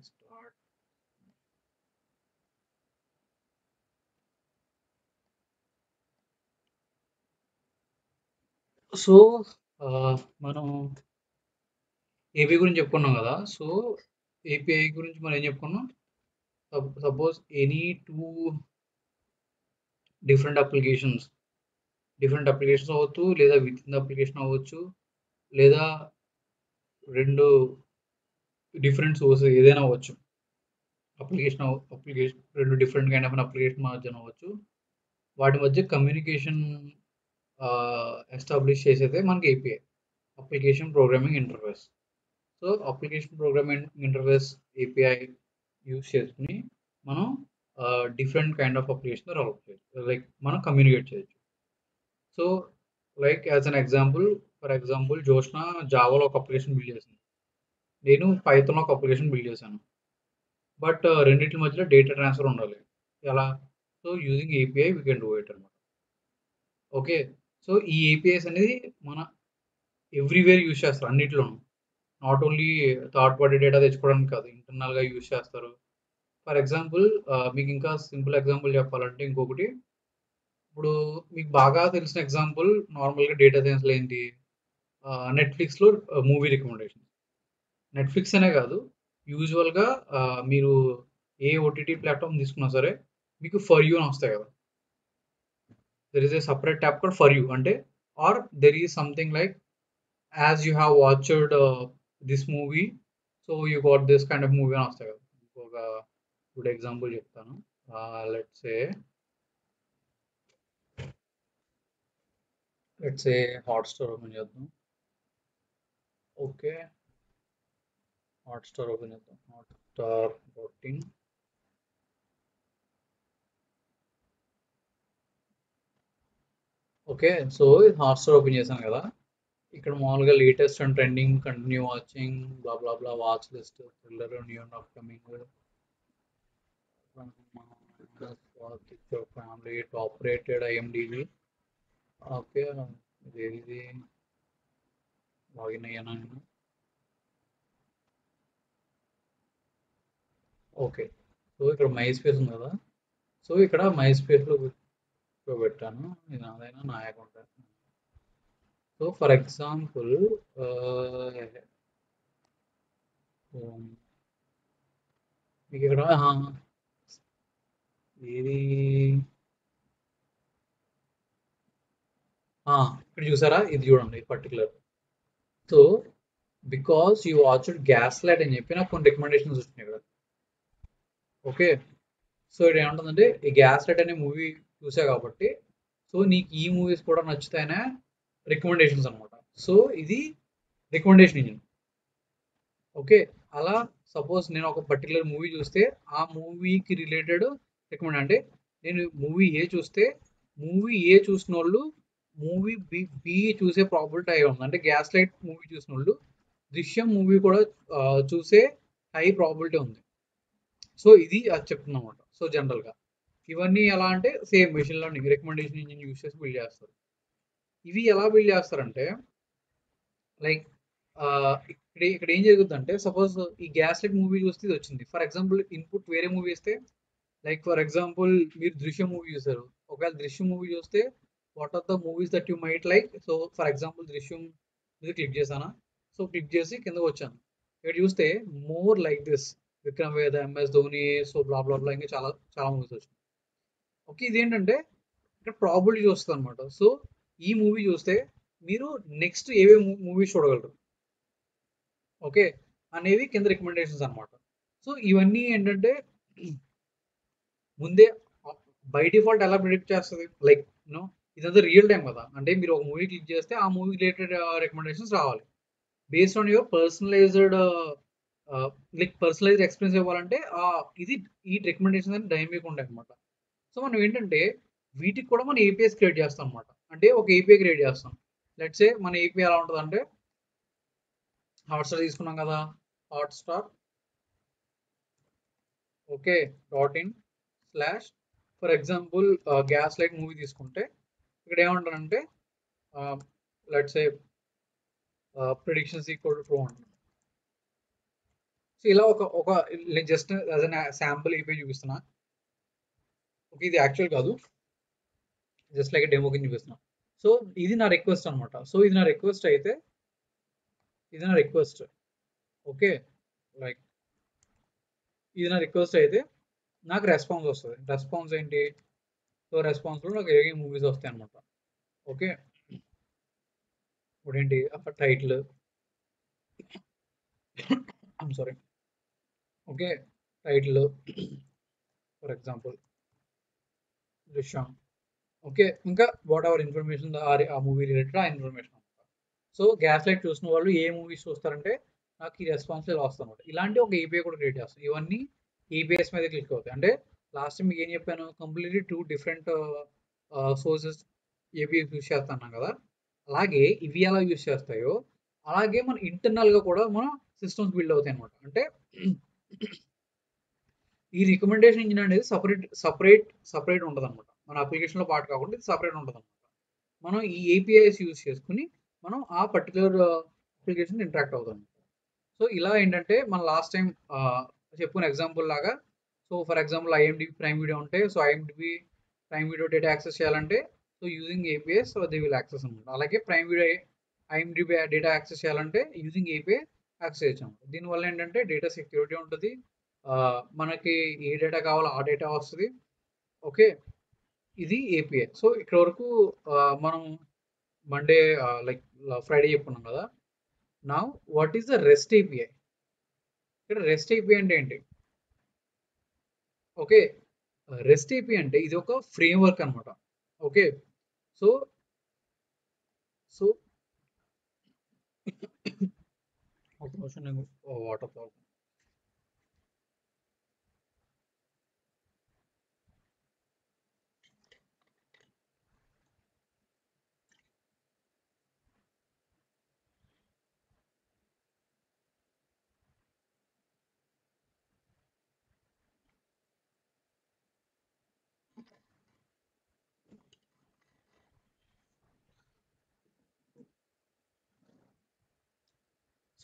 start. So మనం AP గురించి చెప్పుకున్నాం కదా. సో ఏపీఐ గురించి మనం ఏం చెప్పుకున్నాం? Suppose any two different applications different applications అవ్వచ్చు, లేదా విత్ ఇన్ ద అప్లికేషన్ అవ్వచ్చు, లేదా రెండు డిఫరెంట్ సోర్స్ ఏదైనా అవ్వచ్చు. అప్లికేషన్ రెండు డిఫరెంట్ కైండ్ ఆఫ్ అప్లికేషన్ మధ్య అవ్వచ్చు. వాటి మధ్య కమ్యూనికేషన్ ఎస్టాబ్లిష్ చేసేదే మనకి API, application programming interface. So application programming interface API use చేసుకుని మనం different kind of application develop చేయొచ్చు, లైక్ మనం కమ్యూనికేట్ చేయొచ్చు. So like as an example, for example Joshna జావాలో ఒక అప్లికేషన్ బిల్డ్ చేసింది, నేను పైథాన్లో ఒక అప్లికేషన్ బిల్డ్ చేశాను. బట్ రెండింటి మధ్యలో డేటా ట్రాన్స్ఫర్ ఉండాలి. ఎలా? So using API we can do it అనమాట. ఓకే, సో ఈ ఏపీఐస్ అనేది మన ఎవ్రీవేర్ యూజ్ చేస్తారు అన్నిట్లోనూ. Not only third party data తెచ్చుకోవడానికి కాదు, ఇంటర్నల్గా యూజ్ చేస్తారు. ఫర్ ఎగ్జాంపుల్ మీకు ఇంకా సింపుల్ ఎగ్జాంపుల్ చెప్పాలంటే ఇంకొకటి, ఇప్పుడు మీకు బాగా తెలిసిన ఎగ్జాంపుల్ నార్మల్గా డేటా సైన్స్లో ఏంటి, నెట్ఫ్లిక్స్లో మూవీ రికమెండేషన్. నెట్ఫ్లిక్స్ అనే కాదు, యూజువల్గా మీరు ఏ ఓటీటీ ప్లాట్ఫామ్ తీసుకున్నా సరే మీకు ఫర్ యూ అని వస్తాయి కదా. There is a separate tab called for you, అంటే or there is something like as you have watched this movie, so you got this kind of movie అని వస్తాయి కదా. ఒక గుడ్ ఎగ్జాంపుల్ చెప్తాను. లెట్స్ ఏ హాట్స్టార్ ఓపెన్ చేద్దాం. Okay, Hotstar open చేద్దాం. Hotstar 14. Okay, so Hotstar open చేశాను కదా. ఇక్కడ మామూలుగా latest and trending, continue watching, blah blah blah, watch list, thriller, new and of coming, family, top rated, IMDb. Okay, ఇది login అయ్యాను నేను. Okay, so ఇక్కడ my space ఉంది కదా. సో ఇక్కడ మై స్పేస్లో పెట్టాను, ఇది నాదైనా నా అకౌంట్. సో ఫర్ ఎగ్జాంపుల్ మీకు ఇక్కడ ఇది ఇక్కడ చూసారా, ఇది చూడండి particular. So because you watched gas light అని చెప్పి నాకు కొన్ని రికమెండేషన్స్ వచ్చినాయి కదా. ఓకే, సో ఇది ఏమంటుందంటే ఈ గ్యాస్ లైట్ అనే మూవీ చూసా కాబట్టి, సో నీకు ఈ మూవీస్ కూడా నచ్చుతాయనే రికమెండేషన్స్ అనమాట. సో ఇది రికమెండేషన్ ఇంజిన్. ఓకే, అలా సపోజ్ నేను ఒక పర్టికులర్ మూవీ చూస్తే ఆ మూవీకి రిలేటెడ్ రికమెండ్, అంటే నేను మూవీ ఏ చూస్తే మూవీ ఏ చూసిన వాళ్ళు మూవీ బి చూసే ప్రాబిలిటీ అయి ఉంది. అంటే గ్యాస్ లైట్ మూవీ చూసిన వాళ్ళు దృశ్యం మూవీ కూడా చూసే హై ప్రాబిలిటీ ఉంది. సో ఇది అది చెప్తుంది అనమాట. సో జనరల్గా ఇవన్నీ ఎలా అంటే same machine learning recommendation engine use చేసి బిల్డ్ చేస్తారు. ఇవి ఎలా బిల్డ్ చేస్తారంటే లైక్ ఇక్కడ ఏం జరుగుతుందంటే సపోజ్ ఈ గ్యాస్ లైట్ మూవీ చూస్తే ఇది వచ్చింది. ఫర్ ఎగ్జాంపుల్ ఇన్పుట్ వేరే మూవీ ఇస్తే, లైక్ ఫర్ ఎగ్జాంపుల్ మీరు దృశ్యం మూవీ చూసారు. ఒకవేళ దృశ్యం మూవీ చూస్తే what are the movies that you might like. So for example Drishyam మీద క్లిక్ చేశానా, సో క్లిక్ చేసి కిందకు వచ్చాను. ఇక్కడ చూస్తే మోర్ లైక్ దిస్, విక్రమ్ వేద, ఎంఎస్ ధోని, సో బ్లా బ్లా బ్లా, ఇంకా చాలా చాలా మూవీస్ వచ్చినాయి. ఓకే, ఇదేంటంటే ఇక్కడ ప్రాబిలిటీ చూస్తుంది అనమాట. సో ఈ మూవీ చూస్తే మీరు నెక్స్ట్ ఏవే మూవీస్ చూడగలరు, ఓకే, అనేవి కింద రికమెండేషన్స్ అనమాట. సో ఇవన్నీ ఏంటంటే ముందే బై డిఫాల్ట్ ఎలా ప్రిడిక్ట్ చేస్తుంది, లైక్ యూనో ఇదంతా రియల్ టైం కదా. అంటే మీరు ఒక మూవీ క్లిక్ చేస్తే ఆ మూవీ రిలేటెడ్ రికమెండేషన్స్ రావాలి based on your personalised, like personalised experience ఇవ్వాలంటే ఇది ఈ రికమెండేషన్స్ అని డైనమిక్ ఉంటాయి అనమాట. సో మనం ఏంటంటే వీటికి కూడా మనం ఏపీఎస్ క్రియేట్ చేస్తాం అనమాట. అంటే ఒక ఏపీఐ క్రియేట్ చేస్తాం. లెట్స్ సే మన ఏపీఐ ఎలా ఉంటుంది అంటే, హాట్స్టార్ తీసుకున్నాం కదా, Hotstar okay .in/ for example gas light movie తీసుకుంటే ఇక్కడ ఏమంటారంటే let's say predictions equal to true అంటారు. సో ఇలా ఒక just as an sample AP చూపిస్తున్నా. ఓకే, ఇది యాక్చువల్ కాదు, జస్ట్ లైక్ డెమో కింద చూపిస్తున్నా. సో ఇది నా రిక్వెస్ట్ అనమాట. సో ఇది నా రిక్వెస్ట్ అయితే, ఇది నా రిక్వెస్ట్. ఓకే, లైక్ ఇది నా రిక్వెస్ట్ అయితే నాకు రెస్పాన్స్ వస్తుంది. రెస్పాన్స్ ఏంటి? సో రెస్పాన్స్లో నాకు ఏ మూవీస్ వస్తాయి అనమాట. ఓకే, ఇప్పుడు ఏంటి title, I'm sorry, okay, title for example దృశ్యం. ఓకే, ఇంకా వాట్ ఎవర్ ఇన్ఫర్మేషన్ ఆ మూవీ రిలేటెడ్ ఆ ఇన్ఫర్మేషన్. సో గ్యాస్ లైట్ చూసిన వాళ్ళు ఏ మూవీస్ చూస్తారంటే నాకు ఈ రెస్పాన్స్ ఇలా వస్తుంది అనమాట. ఇలాంటి ఒక ఏపీఐ కూడా క్రియేట్ చేస్తాం. ఇవన్నీ ఏపీఎస్ మీద క్లిక్ అవుతాయి. అంటే లాస్ట్ టైం మీకు ఏం చెప్పాను, completely 2 different sources API use చేస్తున్నాం కదా. అలాగే ఇవి ఎలా యూస్ చేస్తాయో అలాగే మన ఇంటర్నల్గా కూడా మన సిస్టమ్స్ బిల్డ్ అవుతాయి అనమాట. అంటే ఈ రికమెండేషన్ ఇంజిన్ అనేది సపరేట్ ఉంటుంది అనమాట. మన అప్లికేషన్లో పార్ట్ కాకుండా ఇది సపరేట్ ఉంటుంది అనమాట. మనం ఈ ఏపీఐస్ యూస్ చేసుకుని మనం ఆ పర్టికులర్ అప్లికేషన్ ఇంటరాక్ట్ అవుతాం. సో ఇలా ఏంటంటే మన లాస్ట్ టైం చెప్పుకున్న ఎగ్జాంపుల్ లాగా, so for example IMDb Prime Video ఉంటే, so IMDb Prime Video data access చేయాలంటే so using APIs so they will access అనమాట. అలాగే Prime Video IMDb data access చేయాలంటే యూజింగ్ ఏపీఐ యాక్సెస్ చేయొచ్చు అనమాట. దీనివల్ల ఏంటంటే డేటా సెక్యూరిటీ ఉంటుంది, మనకి ఏ డేటా కావాలో ఆ డేటా వస్తుంది. ఓకే, ఇది ఏపీఐ. సో ఇక్కడ వరకు మనం మండే లైక్ ఫ్రైడే చెప్పుకున్నాం కదా. నా what is the rest API? ఇక్కడ రెస్ట్ ఏపీఐ అంటే ఏంటి? ఓకే, రెస్ట్ ఏపీఐ అంటే ఇది ఒక ఫ్రేమ్వర్క్ అనమాట. ఓకే, సో సో ఒక నిమిషం నేను వాటర్ తాగుతాను.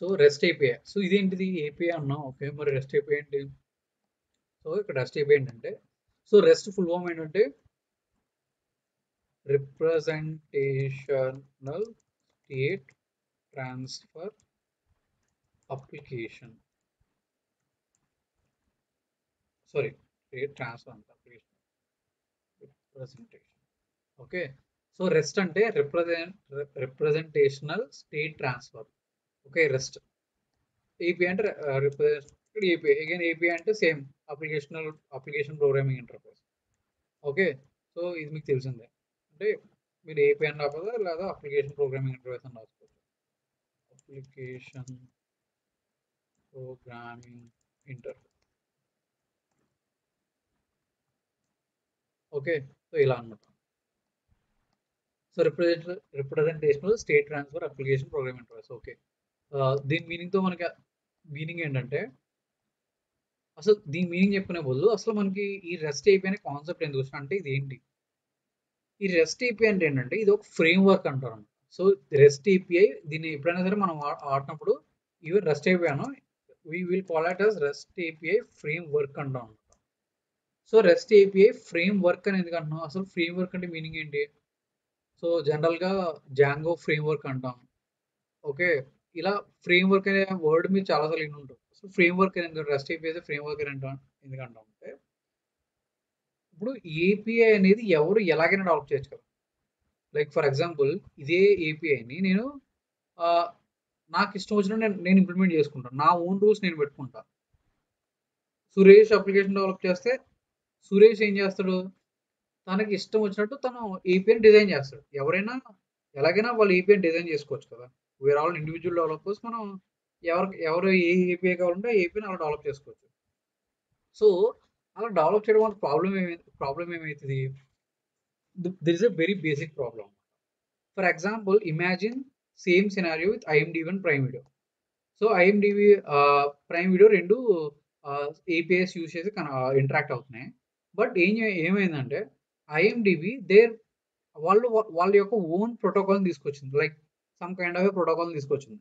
So REST API. సో ఇదేంటిది ఏపీఐ అన్నా. ఓకే, మరి రెస్ట్ ఏపీఐ ఏంటి? సో ఇక్కడ రెస్ట్ ఏపీఐ ఏంటంటే, సో రెస్ట్ ఫుల్ ఫామ్ ఏంటంటే representational state transfer application. Sorry, state transfer అంత application representation. Okay, so REST అంటే representational state transfer. Okay, REST. AP అంటే ఇక్కడ ఏపీ అగైన్ ఏపీఐ అంటే same application programming interface. Okay, so ఇది మీకు తెలిసిందే. అంటే మీరు ఏపీ అని రాకపోతే లేదా అప్లికేషన్ ప్రోగ్రామింగ్ ఇంటర్ఫేస్ అని రాసుకోవచ్చు. Application programming interface. Okay, so ఇలా అనమాట. So representational state transfer application programming interface. Okay, దీని మీనింగ్తో మనకి మీనింగ్ ఏంటంటే, అసలు దీని మీనింగ్ చెప్పుకునే బదులు అసలు మనకి ఈ రెస్ట్ ఏపీ అనే కాన్సెప్ట్ ఎందుకు వచ్చిన అంటే ఇది ఏంటి? ఈ రెస్ట్ ఏపీ అంటే ఏంటంటే ఇది ఒక ఫ్రేమ్ వర్క్ అంటారు. సో రెస్ట్ ఏపీఐ దీన్ని ఎప్పుడైనా సరే మనం ఆడినప్పుడు ఈవెన్ రెస్ట్ ఏపీఐ అను we will call it as REST API framework అంటాం. So REST API framework అని ఎందుకు అంటున్నాం? అసలు ఫ్రేమ్ వర్క్ అంటే మీనింగ్ ఏంటి? సో జనరల్గా జాంగో ఫ్రేమ్ వర్క్ అంటాం. ఓకే, ఇలా ఫ్రేమ్ వర్క్ అనే వర్డ్ మీరు చాలాసార్లు విని ఉంటారు. సో ఫ్రేమ్ వర్క్ అనేది రెస్ట్ ఏపీఐ ఫ్రేమ్ వర్క్ అని అంటాం. ఎందుకంటాం అంటే ఇప్పుడు ఏపీఐ అనేది ఎవరు ఎలాగైనా డెవలప్ చేయొచ్చు కదా. లైక్ ఫర్ ఎగ్జాంపుల్ ఇదే ఏపీఐని నేను నాకు ఇష్టం వచ్చినట్టు నేను ఇంప్లిమెంట్ చేసుకుంటాను. నా ఓన్ రూల్స్ నేను పెట్టుకుంటాను. సురేష్ అప్లికేషన్ డెవలప్ చేస్తే సురేష్ ఏం చేస్తాడు? తనకి ఇష్టం వచ్చినట్టు తను ఏపీఐని డిజైన్ చేస్తాడు. ఎవరైనా ఎలాగైనా వాళ్ళు ఏపీఐని డిజైన్ చేసుకోవచ్చు కదా. Where all individual developers. మనం ఎవరు ఏ ఏపీఐ కావాలంటే ఆ ఏపీఐని అలా డెవలప్ చేసుకోవచ్చు. సో అలా డెవలప్ చేయడం వల్ల ప్రాబ్లం ఏమవుతుంది? There is a very basic problem. For example, imagine same scenario with IMDb and Prime Video. So IMDb Prime Video రెండు ఏపీఎస్ యూజ్ చేసి ఇంటరాక్ట్ అవుతున్నాయి. బట్ ఏమైందంటే ఐఎండిబి వాళ్ళ యొక్క ఓన్ ప్రోటోకాల్ని తీసుకొచ్చింది. లైక్ సమ్ కైండ్ ఆఫ్ ప్రోటోకాల్ని తీసుకొచ్చింది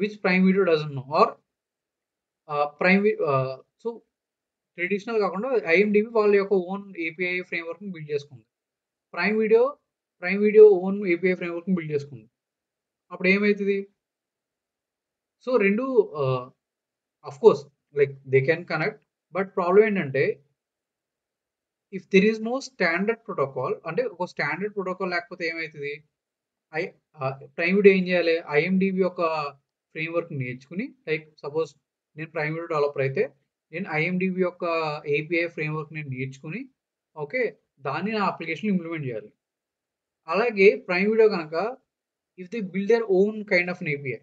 which Prime Video doesn't know. Or Prime so traditional కాకుండా ఐఎండిబి వాళ్ళ యొక్క ఓన్ ఏపీఐ ఫ్రేమ్వర్క్ని బిల్డ్ చేసుకుంది. ప్రైమ్ వీడియో ఓన్ ఏపీఐ ఫ్రేమ్వర్క్ని బిల్డ్ చేసుకుంది. అప్పుడు ఏమవుతుంది? సో రెండు of course like they can connect, but problem ఏంటంటే if there is no standard protocol, అంటే ఒక స్టాండర్డ్ ప్రోటోకాల్ లేకపోతే ఏమవుతుంది? ఐ ప్రైమ్ వీడియో ఏం చేయాలి? ఐఎండిబి యొక్క ఫ్రేమ్వర్క్ నేర్చుకుని, లైక్ సపోజ్ నేను ప్రైమ్ వీడియో డెవలపర్ అయితే నేను ఐఎండిబి యొక్క ఏపీఐ ఫ్రేమ్వర్క్ నేను నేర్చుకుని, ఓకే, దాన్ని నా అప్లికేషన్ ఇంప్లిమెంట్ చేయాలి. అలాగే ప్రైమ్ వీడియో కనుక if they build their own kind of API,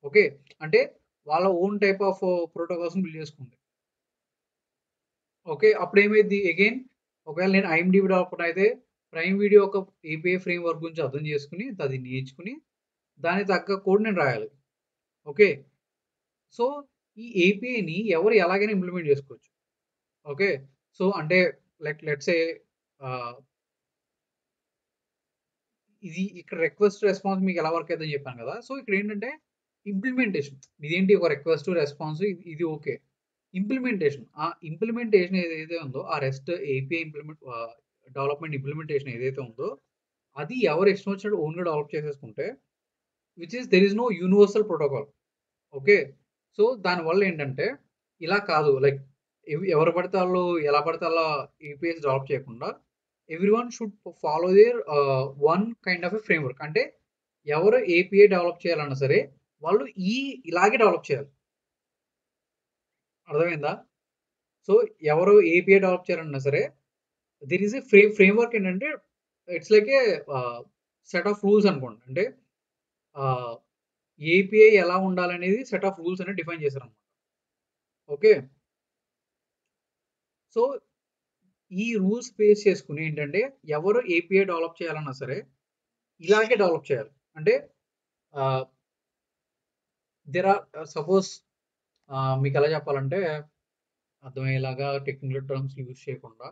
okay, అంటే వాళ్ళ own type of protocols build చేసుకుంది. ఓకే, అప్పుడు ఏమైంది? అగైన్ ఒకవేళ నేను ఐఎండిబి డెవలపర్ అయితే ప్రైమ్ వీడియో ఒక ఏపీఐ ఫ్రేమ్వర్క్ గురించి అర్థం చేసుకుని అది నేర్చుకుని దానికి తగ్గ కోడ్ నేను రాయాలి. ఓకే, సో ఈ ఏపీఐని ఎవరు ఎలాగైనా ఇంప్లిమెంట్ చేసుకోవచ్చు. ఓకే, సో అంటే లెట్స్ సే ఇది ఇక్కడ రిక్వెస్ట్ రెస్పాన్స్ మీకు ఎలా వర్క్ అవుతుందని చెప్పాను కదా. సో ఇక్కడ ఏంటంటే ఇంప్లిమెంటేషన్, ఇదేంటి ఒక రిక్వెస్ట్ రెస్పాన్స్ ఇది ఓకే. ఇంప్లిమెంటేషన్ ఏదైతే ఉందో ఆ రెస్ట్ ఏపీఐ డెవలప్మెంట్ ఇంప్లిమెంటేషన్ ఏదైతే ఉందో అది ఎవరు ఇష్టం వచ్చినట్టు ఓన్గా డెవలప్ చేసేసుకుంటే which is there is no universal protocol. Okay, so దానివల్ల ఏంటంటే ఇలా కాదు, లైక్ ఎవరు పడితే వాళ్ళు ఎలా పడితే అలా ఏపీఐస్ డెవలప్ చేయకుండా everyone should follow their one kind of a framework. అంటే ఎవరు ఏపీఐ డెవలప్ చేయాలన్నా సరే వాళ్ళు ఇలాగే డెవలప్ చేయాలి. అర్థమైందా? సో ఎవరు ఏపీఐ డెవలప్ చేయాలన్నా సరే దిర్ ఈస్ ఏ ఫ్రేమ్వర్క్. ఏంటంటే it's like A set of rules అనుకోండి. అంటే ఏపీఐ ఎలా ఉండాలనేది సెట్ ఆఫ్ రూల్స్ అనేది డిఫైన్ చేశారు అనమాట. ఓకే, సో ఈ రూల్స్ బేస్ చేసుకుని ఏంటంటే ఎవరు ఏపీఐ డెవలప్ చేయాలన్నా సరే ఇలాగే డెవలప్ చేయాలి. అంటే దెర్ ఆర్ సపోజ్ మీకు ఎలా చెప్పాలంటే అర్థమయ్యేలాగా టెక్నికల్ టర్మ్స్ యూజ్ చేయకుండా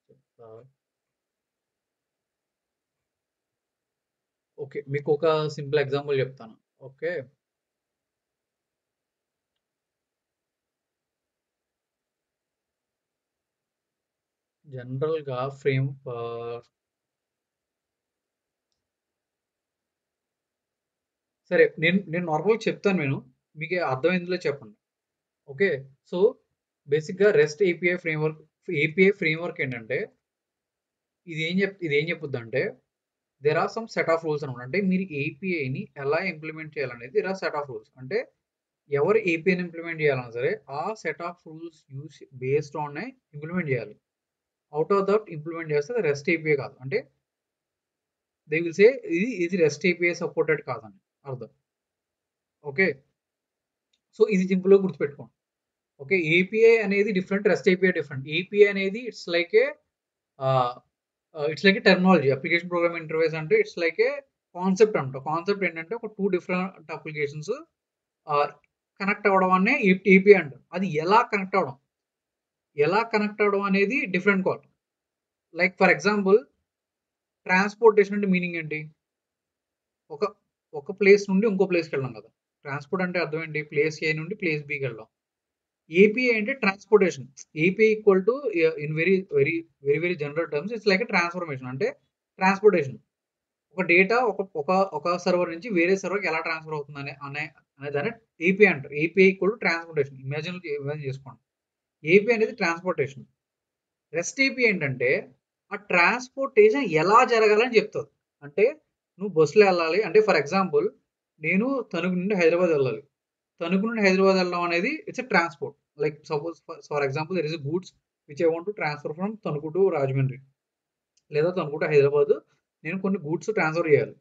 చెప్తా. ఓకే, మీకు ఒక సింపుల్ ఎగ్జాంపుల్ చెప్తాను. ఓకే, జనరల్గా సరే నేను నార్మల్గా చెప్తాను, మీకు అర్థమైందిలో చెప్పండి. ఓకే, సో బేసిక్గా రెస్ట్ ఏపీఐ ఫ్రేమ్వర్క్ ఏంటంటే ఇది ఏం చెప్పుద్ది అంటే there are some set of rules అనమాట. అంటే మీరు ఏపీఐని ఎలా ఇంప్లిమెంట్ చేయాలనేది there are set of rules. అంటే ఎవరు ఏపీఐని ఇంప్లిమెంట్ చేయాలన్నా సరే ఆ set of rules use based on implement చేయాలి. అవుట్ ఆఫ్ దట్ ఇంప్లిమెంట్ చేస్తే రెస్ట్ ఏపీఐ కాదు. అంటే దే విల్ సే ఇది రెస్ట్ ఏపీఐ సపోర్టెడ్ కాదని అర్థం. ఓకే, సో ఇది సింపుల్గా గుర్తుపెట్టుకోండి. ఓకే, ఏపీఐ అనేది different, REST API different. API అనేది it's like a terminology. Application program interface అంటే ఇట్స్ లైక్ ఏ కాన్సెప్ట్ అంట. కాన్సెప్ట్ ఏంటంటే ఒక 2 డిఫరెంట్ అప్లికేషన్స్ కనెక్ట్ అవ్వడం అనే ఏపీఐ అంటారు. అది ఎలా కనెక్ట్ అవ్వడం అనేది different call. Like for example transportation అంటే మీనింగ్ ఏంటి? ఒక ప్లేస్ నుండి ఇంకో ప్లేస్కి వెళ్ళడం కదా. ట్రాన్స్పోర్ట్ అంటే అర్థం ఏంటి? ప్లేస్ ఏ నుండి ప్లేస్ బికి వెళ్ళడం. ఏపీఐ అంటే transportation. API equal to in very very very very general terms it's like transformation. అంటే ట్రాన్స్పోర్టేషన్. ఒక డేటా ఒక సర్వర్ నుంచి వేరే సర్వర్కి ఎలా ట్రాన్స్ఫర్ అవుతుంది అనే దాన్ని ఏపీఐ అంటారు. API equal to transportation. Imagine చేసుకోండి. ఏపీఐ అనేది ట్రాన్స్పోర్టేషన్. రెస్ట్ ఏపీఐ ఏంటంటే ఆ ట్రాన్స్పోర్టేషన్ ఎలా జరగాలని చెప్తుంది. అంటే నువ్వు బస్సులో వెళ్ళాలి అంటే ఫర్ ఎగ్జాంపుల్ నేను తణుకు నుండి హైదరాబాద్ వెళ్ళాలి. తణుకు నుండి హైదరాబాద్ వెళ్ళడం అనేది it's a transport. Like suppose for example there is goods which I want to transfer from Tanuku to Rajahmundry లేదా తణుకు టు హైదరాబాద్. నేను కొన్ని గూడ్స్ ట్రాన్స్ఫర్ చేయాలి.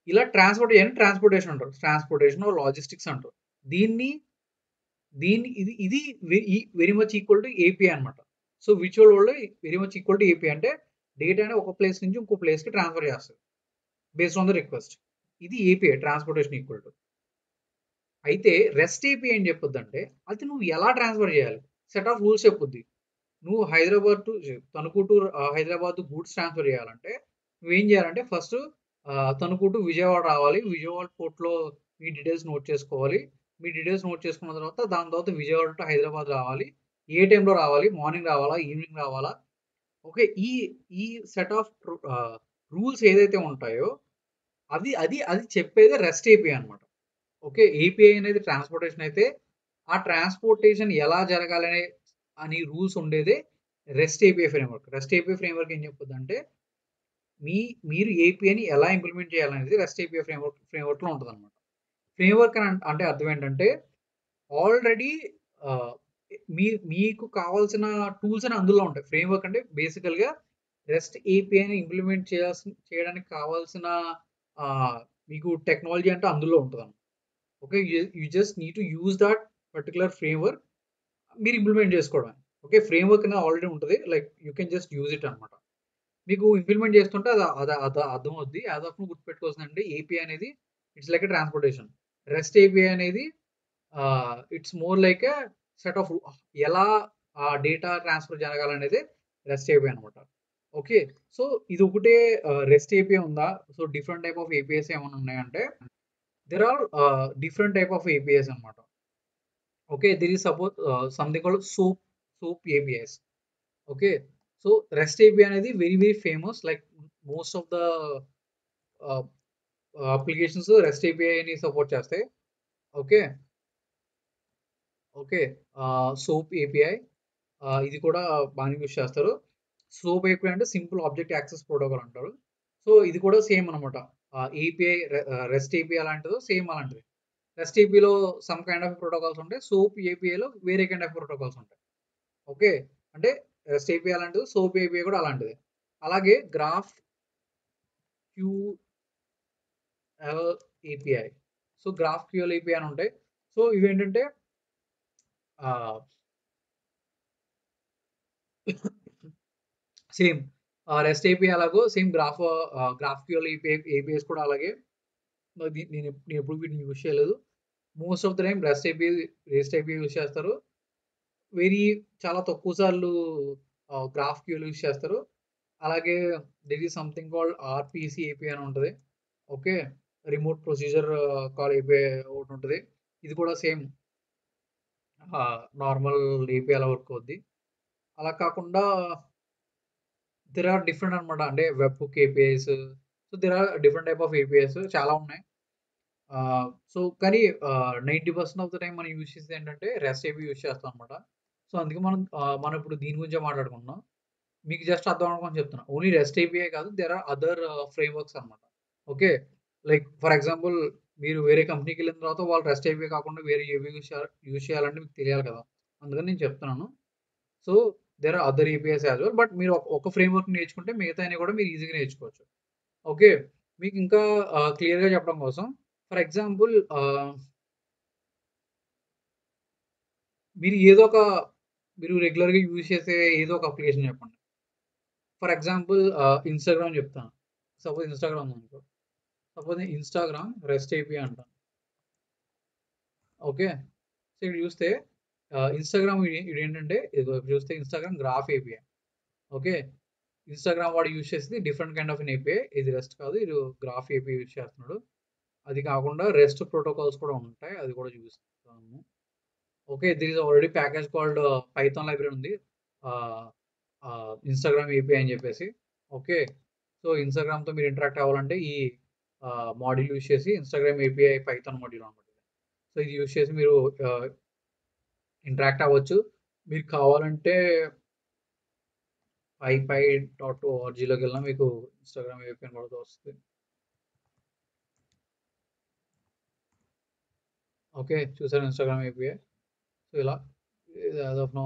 ఇలా ట్రాన్స్పోర్ట్ చేయాలని ట్రాన్స్పోర్టేషన్ అంటారు. ట్రాన్స్పోర్టేషన్ లాజిస్టిక్స్ అంటారు. దీన్ని ఇది very much equal to API అనమాట. సో విచువల్ world very much equal to API. అంటే డేటాని ఒక ప్లేస్ నుంచి ఇంకో ప్లేస్కి ట్రాన్స్ఫర్ చేస్తారు బేస్డ్ ఆన్ ద రిక్వెస్ట్. ఇది ఏపీఐ ట్రాన్స్పోర్టేషన్ ఈక్వల్ టు. అయితే రెస్ట్ ఏపీఐ ఏం చెప్పొద్దంటే అది నువ్వు ఎలా ట్రాన్స్ఫర్ చేయాలి. సెట్ ఆఫ్ రూల్స్ చెప్పుద్ది. నువ్వు Hyderabad to Tanuku to Hyderabad goods transfer చేయాలంటే నువ్వేం చేయాలంటే ఫస్ట్ తణుకు టు విజయవాడ రావాలి. విజయవాడ పోర్ట్‌లో మీ డీటెయిల్స్ నోట్ చేసుకోవాలి. మీ డీటెయిల్స్ నోట్ చేసుకున్న తర్వాత దాని తర్వాత విజయవాడ టు హైదరాబాద్ రావాలి. ఏ టైంలో రావాలి? మార్నింగ్ రావాలా? ఈవినింగ్ రావాలా? ఓకే. ఈ ఈ సెట్ ఆఫ్ రూల్స్ ఏదైతే ఉంటాయో అది చెప్పేదే రెస్ట్ ఏపీఐ అన్నమాట. ఓకే. ఏపీఐ అనేది ట్రాన్స్‌పోర్టేషన్ అయితే, ఆ ట్రాన్స్‌పోర్టేషన్ ఎలా జరగాలనే అని రూల్స్ ఉండేదే rest API framework. Rest API framework ఏం చెప్పుద్దంటే, మీరు ఏపీఐని ఎలా ఇంప్లిమెంట్ చేయాలనేది రెస్ట్ ఏపీఐ ఫ్రేమ్‌వర్క్‌లో ఉంటదన్నమాట. ఫ్రేమ్‌వర్క్ అంటే అర్థం ఏంటంటే, ఆల్రెడీ ఆహ్, మీకు కావాల్సిన టూల్స్ అని అందులో ఉంటాయి. ఫ్రేమ్‌వర్క్ అంటే బేసికల్‌గా రెస్ట్ ఏపీఐని ఇంప్లిమెంట్ చేయడానికి కావాల్సిన మీకు టెక్నాలజీ అంటే అందులో ఉంటదన్నమాట. Okay. You just need to use that particular framework మీరు ఇంప్లిమెంట్ చేసుకోవడమే. ఓకే. ఫ్రేమ్‌వర్క్ అనేది ఆల్రెడీ ఉంటది. Like you can just use it అన్నమాట. మీకు ఇంప్లిమెంట్ చేస్తుంటే అది అద అద అర్థమవుద్ది. యాస్ ఆఫ్ నౌ గుర్తుపెట్టుకోవాల్సిందంటే ఏపీఐ అనేది it's like a transportation. REST API అనేది it's more like a set of ఎలా ఆ డేటా ట్రాన్స్‌ఫర్ జరగాలనేదే రెస్ట్ ఏపీఐ అన్నమాట. ఓకే. సో ఇది ఒకటే రెస్ట్ ఏపీఐ ఉందా? So different type of APIs ఏమైనా ఉన్నాయంటే there are different type of APIs అన్నమాట. Okay. There is something called SOAP APIs. Okay. So REST API అనేది very very famous. Like most of the ah, applications REST ఏపీఐని support చేస్తాయి. Okay. Okay. SOAP API ఇది కూడా బాగానే use చేస్తారు. SOAP API అంటే simple object access protocol అంటారు. So ఇది కూడా సేమ్ అనమాట. ఏపీఐ రెస్ట్ ఏపీఐ ఎలాంటిదో సేమ్ అలాంటిది. రెస్ట్ ఏపీఐలో సమ్ కైండ్ ఆఫ్ ప్రోటోకాల్స్ ఉంటాయి. సోప్ ఏపీఐలో వేరే కైండ్ ఆఫ్ ప్రోటోకాల్స్ ఉంటాయి. ఓకే. అంటే రెస్ట్ ఏపీఐ అలాంటిది. సోప్ ఏపీఐ కూడా అలాంటిదే. అలాగే GraphQL API. So GraphQL API అని ఉంటాయి. సో ఇవేంటంటే ఆహ్, సేమ్ రెస్ట్ ఏపీఐ ఎలాగో సేమ్ గ్రాఫ్ క్యూఎల్ ఏపీఐస్ కూడా అలాగే. నేను ఎప్పుడు వీటిని యూజ్ చేయలేదు. Most of the time REST API use చేస్తారు. వెరీ చాలా తక్కువ సార్లు గ్రాఫ్ క్యూఎల్ యూజ్ చేస్తారు. అలాగే there is something called RPC API అని ఉంటది. Okay. Remote procedure call API ఒకటుంటది. ఇది కూడా సేమ్ నార్మల్ ఏపీఐ ఎలా వర్క్ అవుద్ది. అలా కాకుండా దేర్ ఆర్ డిఫరెంట్ అన్నమాట. అంటే web hook APIs. So there are different type of APIs చాలా ఉన్నాయి. సో కానీ 90% ఆఫ్ ద టైమ్ మనం యూజ్ చేసేది ఏంటంటే రెస్ట్ ఏపీఐ యూజ్ చేస్తాం అన్నమాట. సో అందుకే మనం ఇప్పుడు దీని గురించే మాట్లాడుకుంటున్నాం. మీకు జస్ట్ అర్థం అవ్వడం చెప్తున్నా. ఓన్లీ రెస్ట్ ఏపీఐ కాదు. దేర్ ఆర్ అదర్ ఫ్రేమ్‌వర్క్స్ అన్నమాట. ఓకే. లైక్ ఫర్ ఎగ్జాంపుల్ మీరు వేరే కంపెనీకెళ్ళిన తర్వాత వాళ్ళు రెస్ట్ ఏపీఐ కాకుండా వేరే ఏవి యూజ్ చేయాలంటే మీకు తెలియాలి కదా! అందుకని నేను చెప్తున్నాను. So there are other APIs as well. But మీరు ఒక ఫ్రేమ్‌వర్క్ నేర్చుకుంటే మిగతాయన్ని కూడా మీరు ఈజీగా నేర్చుకోవచ్చు. ఓకే. మీకు ఇంకా క్లియర్‌గా చెప్పడం కోసం ఫర్ ఎగ్జాంపుల్ మీరు ఏదో ఒక మీరు రెగ్యులర్‌గా యూజ్ చేసే ఏదో ఒక అప్లికేషన్ చెప్పండి. ఫర్ ఎగ్జాంపుల్ ఇన్‌స్టాగ్రామ్ చెప్తాను. సపోజ్ ఇన్‌స్టాగ్రామ్ ఉందనుకో. సపోజ్ నేను ఇన్‌స్టాగ్రామ్ రెస్ట్ ఏపీఐ అంటాను. ఓకే. సో ఇక్కడ చూస్తే ఇన్‌స్టాగ్రామ్ ఇదేంటంటే ఇదిగో ఇక్కడ చూస్తే Instagram graph API. Okay. Instagram వాడు యూజ్ చేసేది different kind of an API. ఇది రెస్ట్ కాదు. ఇది గ్రాఫ్ ఏపీఐ యూజ్ చేస్తున్నాడు. అది కాకుండా రెస్ట్ ప్రోటోకాల్స్ కూడా ఉంటాయి. అది కూడా చూపిస్తాను. Okay. There is already package called Python library ఉంది. ఆహ్, ఇన్‌స్టాగ్రామ్ ఏపీఐ అని చెప్పేసి. ఓకే. సో ఇన్‌స్టాగ్రామ్‌తో మీరు ఇంటరాక్ట్ అవ్వాలంటే ఈ మాడ్యూల్ యూజ్ చేసి ఇన్‌స్టాగ్రామ్ ఏపీఐ పైథాన్ మాడ్యూల్ అన్నమాట. సో ఇది యూజ్ చేసి మీరు ఆహ్, ఇంటరాక్ట్ అవ్వచ్చు. మీకు కావాలంటే pypy.orgలోకెళ్ళినా మీకు ఇన్‌స్టాగ్రామ్ ఏపీఐ అని కూడా వస్తది. ఓకే. చూసారా ఇన్‌స్టాగ్రామ్ ఏపీఐ. సో ఇలా యాస్ ఆఫ్ నౌ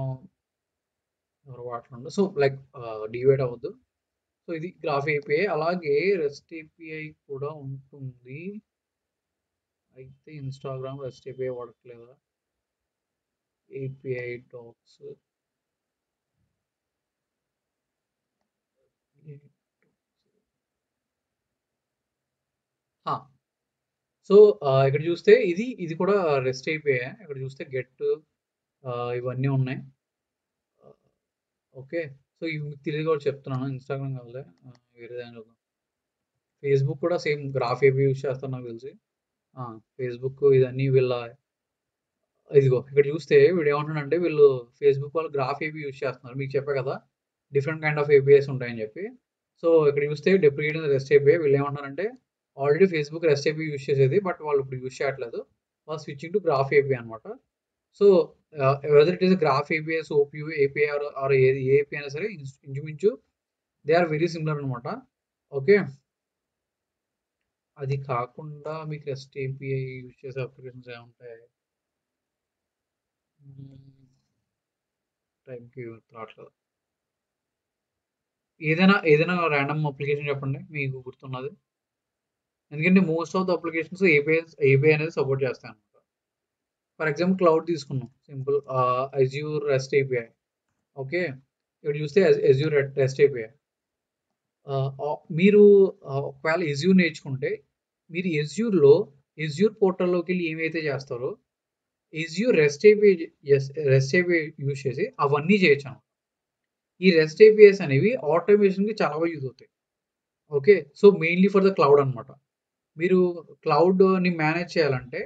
ఎవరు వాడట్లేదు. సో లైక్ డీవియేట్ అవ్వద్దు. సో ఇది గ్రాఫ్ ఏపీఐ. అలాగే రెస్ట్ ఏపీఐ కూడా ఉంటుంది. అయితే ఇన్‌స్టాగ్రామ్ రెస్ట్ ఏపీఐ వాడట్లేదా? ఏపీఐ డాక్స్ ఆ! సో ఇక్కడ చూస్తే ఇది కూడా రెస్ట్ ఏపీఐ. ఇక్కడ చూస్తే గెట్ ఇవన్నీ ఉన్నాయి. ఓకే. సో, ఇవి మీకు తెలియదు కాబట్టి చెప్తున్నాను. ఇన్‌స్టాగ్రామ్ కాదులే. వేరే దాన్ని చూద్దాం. ఫేస్‌బుక్ కూడా సేమ్ గ్రాఫ్ ఏపీ యూజ్ చేస్తారు నాకు తెలిసి. ఆ! ఫేస్‌బుక్ ఇదన్నీ వీళ్ళ ఇదిగో ఇక్కడ చూస్తే వీడేమంటున్నాడంటే వీళ్ళు ఫేస్‌బుక్ వాళ్ళు గ్రాఫ్ ఏపీ యూజ్ చేస్తున్నారు. మీకు చెప్పా కదా! డిఫరెంట్ కైండ్ ఆఫ్ ఏపీఐస్ ఉంటాయని చెప్పి. సో, ఇక్కడ చూస్తే డెప్రికేటింగ్ రెస్ట్ ఏపీఐ వీళ్ళేమంటున్నారంటే already Facebook REST AP use చేసేది. బట్ వాళ్ళు ఇప్పుడు యూజ్ చేయట్లేదు. వాళ్ళు స్విచ్చింగ్ టు గ్రాఫ్ ఏపీఐ అనమాట. So, whether it is graph API, SOAP API or ఏది ఏ ఏపీఐ అయినా సరే ఇంచుమించు దే ఆర్ వెరీ సిమిలర్ అనమాట. ఓకే. అది కాకుండా మీకు రెస్ట్ ఏపీఐ యూజ్ చేసే అప్లికేషన్స్ ఏముంటాయి? టైంకి రావట్లేదు. ఏదైనా ర్యాండమ్ అప్లికేషన్ చెప్పండి మీకు గుర్తున్నది. ఎందుకంటే most of the applications API అనేది సపోర్ట్ చేస్తాయన్నమాట. ఫర్ ఎగ్జాంపుల్ క్లౌడ్ తీసుకున్నాం. Simple Azure REST API. Okay. ఇక్కడ చూస్తే అజ్యూర్ రెస్ట్ ఏపీఐ. మీరు ఒకవేళ అజ్యూర్ నేర్చుకుంటే మీరు అజ్యూర్ పోర్టల్‌లోకి వెళ్లి ఏమైతే చేస్తారో అజ్యూర్ రెస్ట్ ఏపీఐ యూజ్ చేసి అవన్నీ చేయొచ్చన్నమాట. ఈ రెస్ట్ ఏపీఐస్ అనేవి ఆటోమేషన్‌కి చాలా బాగా యూజ్ అవుతాయి. Okay. So, mainly for the cloud అన్నమాట. మీరు క్లౌడ్‌ని మేనేజ్ చేయాలంటే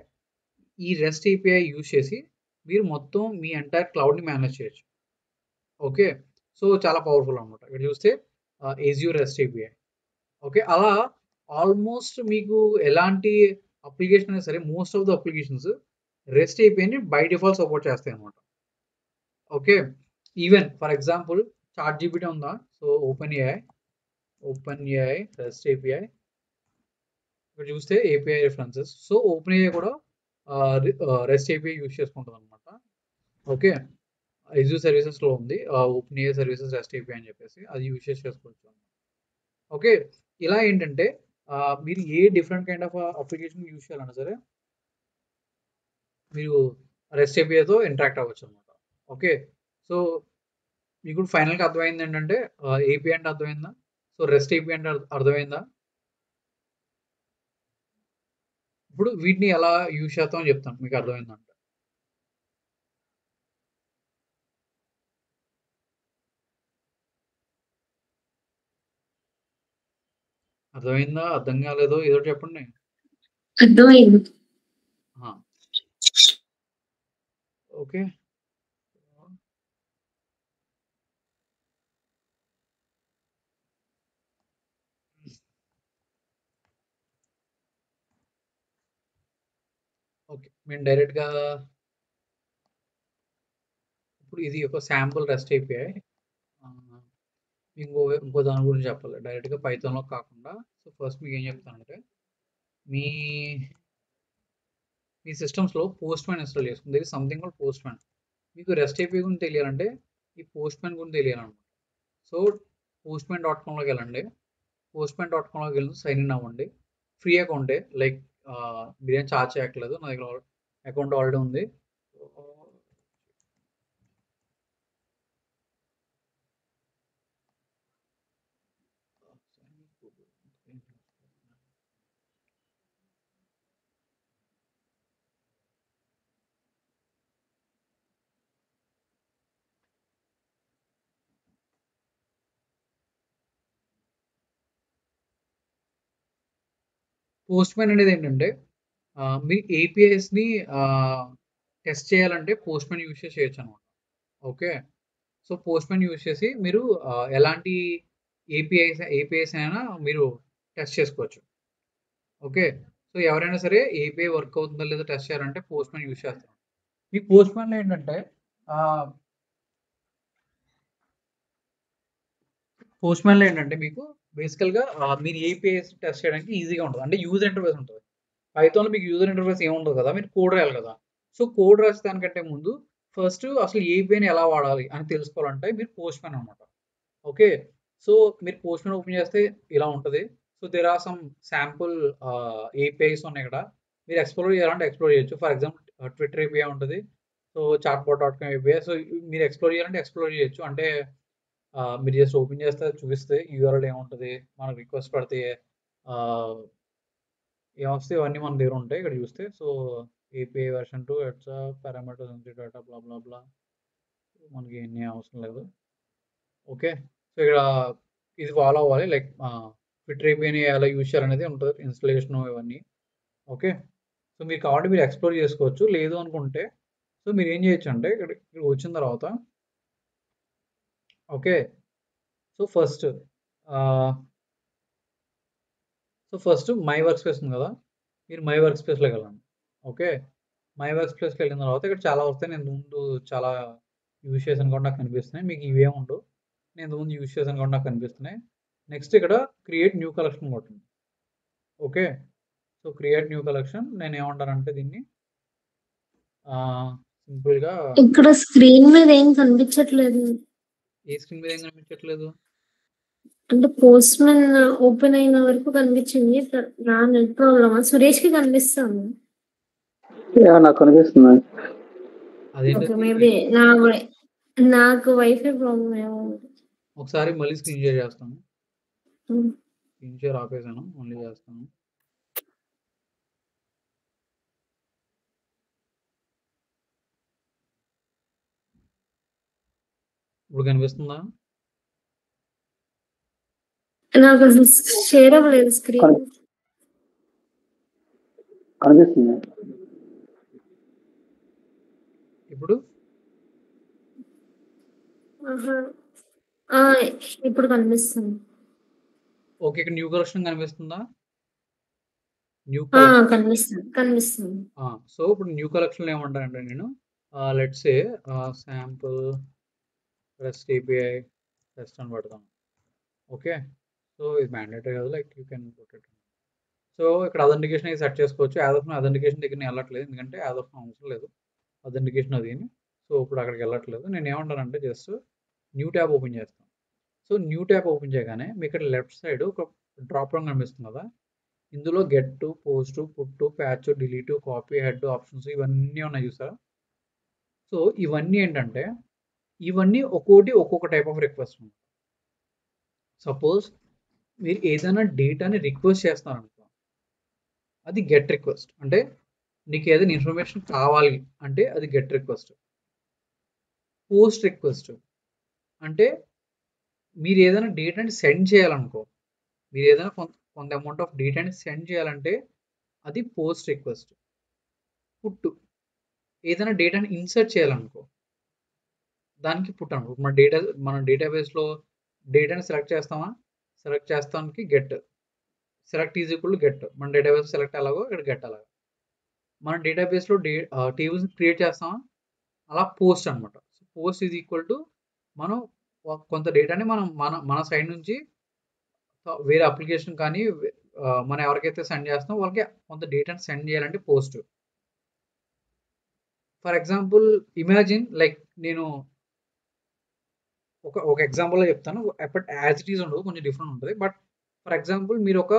ఈ రెస్ట్ ఏపీఐ యూజ్ చేసి మీరు మొత్తం మీ ఎంటైర్ క్లౌడ్‌ని మేనేజ్ చేయొచ్చు. ఓకే. సో, చాలా పవర్‌ఫుల్ అన్నమాట. ఇక్కడ చూస్తే అజ్యూర్ రెస్ట్ ఏపీఐ. ఓకే. అలా ఆల్మోస్ట్ మీకు ఎలాంటి అప్లికేషన్ అయినా సరే most of the applications REST ఏపీఐని బై డిఫాల్ట్ సపోర్ట్ చేస్తాయన్నమాట. Okay. Even for example ChatGPT ఉందా? So, OpenAI REST API. ఇక్కడ చూస్తే API references. So, OpenAI కూడా రెస్ట్ ఏపీఐ యూజ్ చేసుకుంటుందన్నమాట. ఓకే. అజ్యూర్ సర్వీసెస్‌లో ఉంది. OpenAI services REST API అని చెప్పేసి అది యూజ్ చేసుకోవచ్చు. ఓకే. ఇలా ఏంటంటే మీరు a different kind of application use చేయాలన్నా సరే మీరు రెస్ట్ ఏపీఐతో ఇంటరాక్ట్ అవ్వచ్చన్నమాట. ఓకే. సో, మీకు ఫైనల్‌గా అర్థమైంది ఏంటంటే ఏపీఐ అంటే అర్థమైందా? సో, రెస్ట్ ఏపీఐ అంటే అర్థమైందా? ఇప్పుడు వీటిని ఎలా యూజ్ చేస్తామో చెప్తాను మీకు అర్థమైందంటే. అర్థమైందా? అర్థం కాలేదో ఏదోటి చెప్పండి. అర్థమైంది. ఆ! ఓకే. ఓకే. మేము డైరెక్ట్‌గా ఇప్పుడు ఇది ఒక శాంపుల్ రెస్ట్ ఏపీఐ. ఆహ్, ఇంకో దాని గురించి చెప్పాలి. డైరెక్ట్‌గా పైథాన్‌లో కాకుండా సో, ఫస్ట్ మీకేం చెప్తానంటే మీ మీ సిస్టమ్స్‌లో పోస్ట్‌మ్యాన్ ఇన్‌స్టాల్ చేసుకోండి. There is something called Postman. మీకు రెస్ట్ ఏపీఐ గురించి తెలియాలంటే ఈ పోస్ట్‌మ్యాన్ గురించి తెలియాలన్నమాట. సో, పోస్ట్‌మ్యాన్ డాట్ కామ్‌లోకి వెళ్ళండి. పోస్ట్‌మ్యాన్ డాట్ కామ్‌లోకి వెళ్ళి సైన్ ఇన్ అవ్వండి. ఫ్రీ అకౌంటే లైక్ మీరేం చార్జ్ చేయక్కర్లేదు. నా దగ్గర అకౌంట్ ఆల్రెడీ ఉంది. పోస్ట్‌మ్యాన్ అనేది ఏంటంటే మీ ఏపీఐస్‌ని టెస్ట్ చేయాలంటే పోస్ట్‌మ్యాన్ యూజ్ చేసి చేయొచ్చనమాట. ఓకే. సో, పోస్ట్‌మ్యాన్ యూజ్ చేసి మీరు ఎలాంటి ఏపీఐస్ అయినా మీరు టెస్ట్ చేసుకోవచ్చు. ఓకే. సో, ఎవరైనా సరే ఏపీఐ వర్క్ అవుతుందో లేదో టెస్ట్ చేయాలంటే పోస్ట్‌మ్యాన్ యూజ్ చేస్తారు. ఈ పోస్ట్‌మ్యాన్‌లో ఏంటంటే ఆహ్, పోస్ట్‌మ్యాన్‌లో ఏంటంటే మీకు బేసికల్‌గా మీరు ఏపీఐస్ టెస్ట్ చేయడానికి ఈజీగా ఉంటది. అంటే యూజర్ ఇంటర్‌ఫేస్ ఉంటది. పైథాన్‌లో మీకు యూజర్ ఇంటర్‌ఫేస్ ఏముండదు కదా! మీరు కోడ్ రాయాలి కదా! సో, కోడ్ రాసేదానికంటే ముందు ఫస్ట్ అసలు ఏపీఐని ఎలా వాడాలి అని తెలుసుకోవాలంటే మీరు పోస్ట్‌మ్యాన్ అనమాట. ఓకే. సో, మీరు పోస్ట్‌మ్యాన్ ఓపెన్ చేస్తే ఇలా ఉంటది. So, there are some sample APIs ఉన్నాయి ఇక్కడ. మీరు ఎక్స్‌ప్లోర్ చేయాలంటే ఎక్స్‌ప్లోర్ చేయొచ్చు. ఫర్ ఎగ్జాంపుల్ ట్విట్టర్ ఏపీఐ ఉంటది. So, chatbot dot com API. So, మీరు ఎక్స్‌ప్లోర్ చేయాలంటే ఎక్స్‌ప్లోర్ చేయొచ్చు. అంటే మీరు జస్ట్ ఓపెన్ చేస్తే చూపిస్తే యూఆర్ఎల్ ఏముంటది. మనకు రిక్వెస్ట్ పెడితే ఆహ్, ఏమొస్తాయి ఇవన్నీ మన దగ్గర ఉంటాయి. ఇక్కడ చూస్తే. So, API version 2 parameters data blah blah blah. మనకి ఇయన్నీ అవసరం లేదు. ఓకే. సో ఇక్కడ ఇది ఫాలో అవ్వాలి. లైక్ ఫిట్ అయిపోయిన ఎలా యూజ్ చేయాలనేది ఉంటుంది ఇన్స్టలేషన్ ఇవన్నీ. ఓకే. సో మీరు కావాలంటే మీరు ఎక్స్ప్లోర్ చేసుకోవచ్చు. లేదు అనుకుంటే సో మీరు ఏం చేయొచ్చు అంటే ఇక్కడ వచ్చిన తర్వాత okay. So first my work space ఉంది కదా, మీరు మై వర్క్ స్పేస్లోకి వెళ్ళండి. ఓకే. మై వర్క్ స్పేస్కి వెళ్ళిన తర్వాత ఇక్కడ చాలా వస్తాయి. నేను ముందు చాలా యూజ్ చేశాను కూడా నాకు కనిపిస్తున్నాయి. మీకు ఇవే ఉండవు. నేను ముందు యూజ్ చేశాను కూడా నాకు కనిపిస్తున్నాయి. నెక్స్ట్ ఇక్కడ క్రియేట్ న్యూ కలెక్షన్ కొట్టండి. Okay. So create new collection నేను ఏమంటానంటే దీన్ని సింపుల్గా ఇక్కడ స్క్రీన్ మీద ఏం కనిపించట్లేదు. ఏ స్క్రీన్ మీద ఏం కనిపించట్లేదు? అంటే పోస్ట్ మ్యాన్ ఓపెన్ అయిన వరకు కనిపించింది. నా నెట్ ప్రాబ్లమా? సురేష్ కి కనిపిస్తుంది. నాకు కనిపిస్తుంది. ఓకే, మేబీ నాకు వైఫై ప్రాబ్లం ఏమో. ఒకసారి మళ్ళీ స్క్రీన్ షేర్ చేస్తాను. స్క్రీన్ షేర్ ఆపేసాను, మళ్ళీ చేస్తాను. ఇప్పుడు కనిపిస్తుందా? నాకు అసలు షేర్ అవ్వలేదు స్క్రీన్. కనిపిస్తుంది. ఇప్పుడు ఇప్పుడు కనిపిస్తుంది. ఓకే. ఇక్కడ న్యూ కలెక్షన్ కనిపిస్తుందా? కనిపిస్తుంది. సో ఇప్పుడు న్యూ కలెక్షన్ ఏమంటానంటే నేను let's say sample REST API test అని పెడతాను. ఓకే. సో ఇది మ్యాండేటరీ కాదు, like you can put it. So ఇక్కడ అథెంటికేషన్ అయితే సెట్ చేసుకోవచ్చు. యాజ్ ఆఫ్ అథెంటికేషన్ దగ్గర నేను వెళ్ళట్లేదు, ఎందుకంటే యాజ్ ఆఫ్ అవసరం లేదు అథెంటికేషన్ అది. సో ఇప్పుడు అక్కడికి వెళ్ళట్లేదు. నేను ఏమంటానంటే జస్ట్ న్యూ ట్యాబ్ ఓపెన్ చేస్తాను. సో న్యూ ట్యాబ్ ఓపెన్ చేయగానే మీకు ఇక్కడ లెఫ్ట్ సైడ్ ఒక డ్రాప్ డౌన్ కనిపిస్తుంది కదా, ఇందులో get, post, put, patch, delete, copy, head options ఇవన్నీ ఉన్నాయి చూసారా? సో ఇవన్నీ ఏంటంటే ఇవన్నీ ఒక్కొక్క టైప్ ఆఫ్ రిక్వెస్ట్ ఉంది. సపోజ్ మీరు ఏదైనా డేటాని రిక్వెస్ట్ చేస్తారనుకో, అది గెట్ రిక్వెస్ట్. అంటే నీకు ఏదైనా ఇన్ఫర్మేషన్ కావాలి అంటే అది గెట్ రిక్వెస్ట్. పోస్ట్ రిక్వెస్ట్ అంటే మీరు ఏదైనా డేటాని సెండ్ చేయాలనుకో, మీరు ఏదైనా కొంత అమౌంట్ ఆఫ్ డేటాని సెండ్ చేయాలంటే అది పోస్ట్ రిక్వెస్ట్. పుట్ ఏదైనా డేటాని ఇన్సర్ట్ చేయాలనుకో దానికి పుట్ అనుకో. మన డేటాబేస్లో డేటాని సెలెక్ట్ చేస్తామా, సెలెక్ట్ చేస్తానికి get. Select is equal to get. మన డేటాబేస్ సెలెక్ట్ ఎలాగో ఇక్కడ గెట్ అలాగా. మన డేటాబేస్లో టేబుల్స్ క్రియేట్ చేస్తామా, అలా పోస్ట్ అనమాట. So post is equal to మనం కొంత డేటాని మనం మన సైడ్ నుంచి వేరే అప్లికేషన్ కానీ మనం ఎవరికైతే సెండ్ చేస్తామో వాళ్ళకి కొంత డేటాని సెండ్ చేయాలంటే post. For example imagine like నేను ఒక ఎగ్జాంపుల్లో చెప్తాను. బట్ యాజ్ ఇట్ ఈజ్ ఉండదు, కొంచెం డిఫరెంట్ ఉంటుంది. బట్ ఫర్ ఎగ్జాంపుల్ మీరు ఒక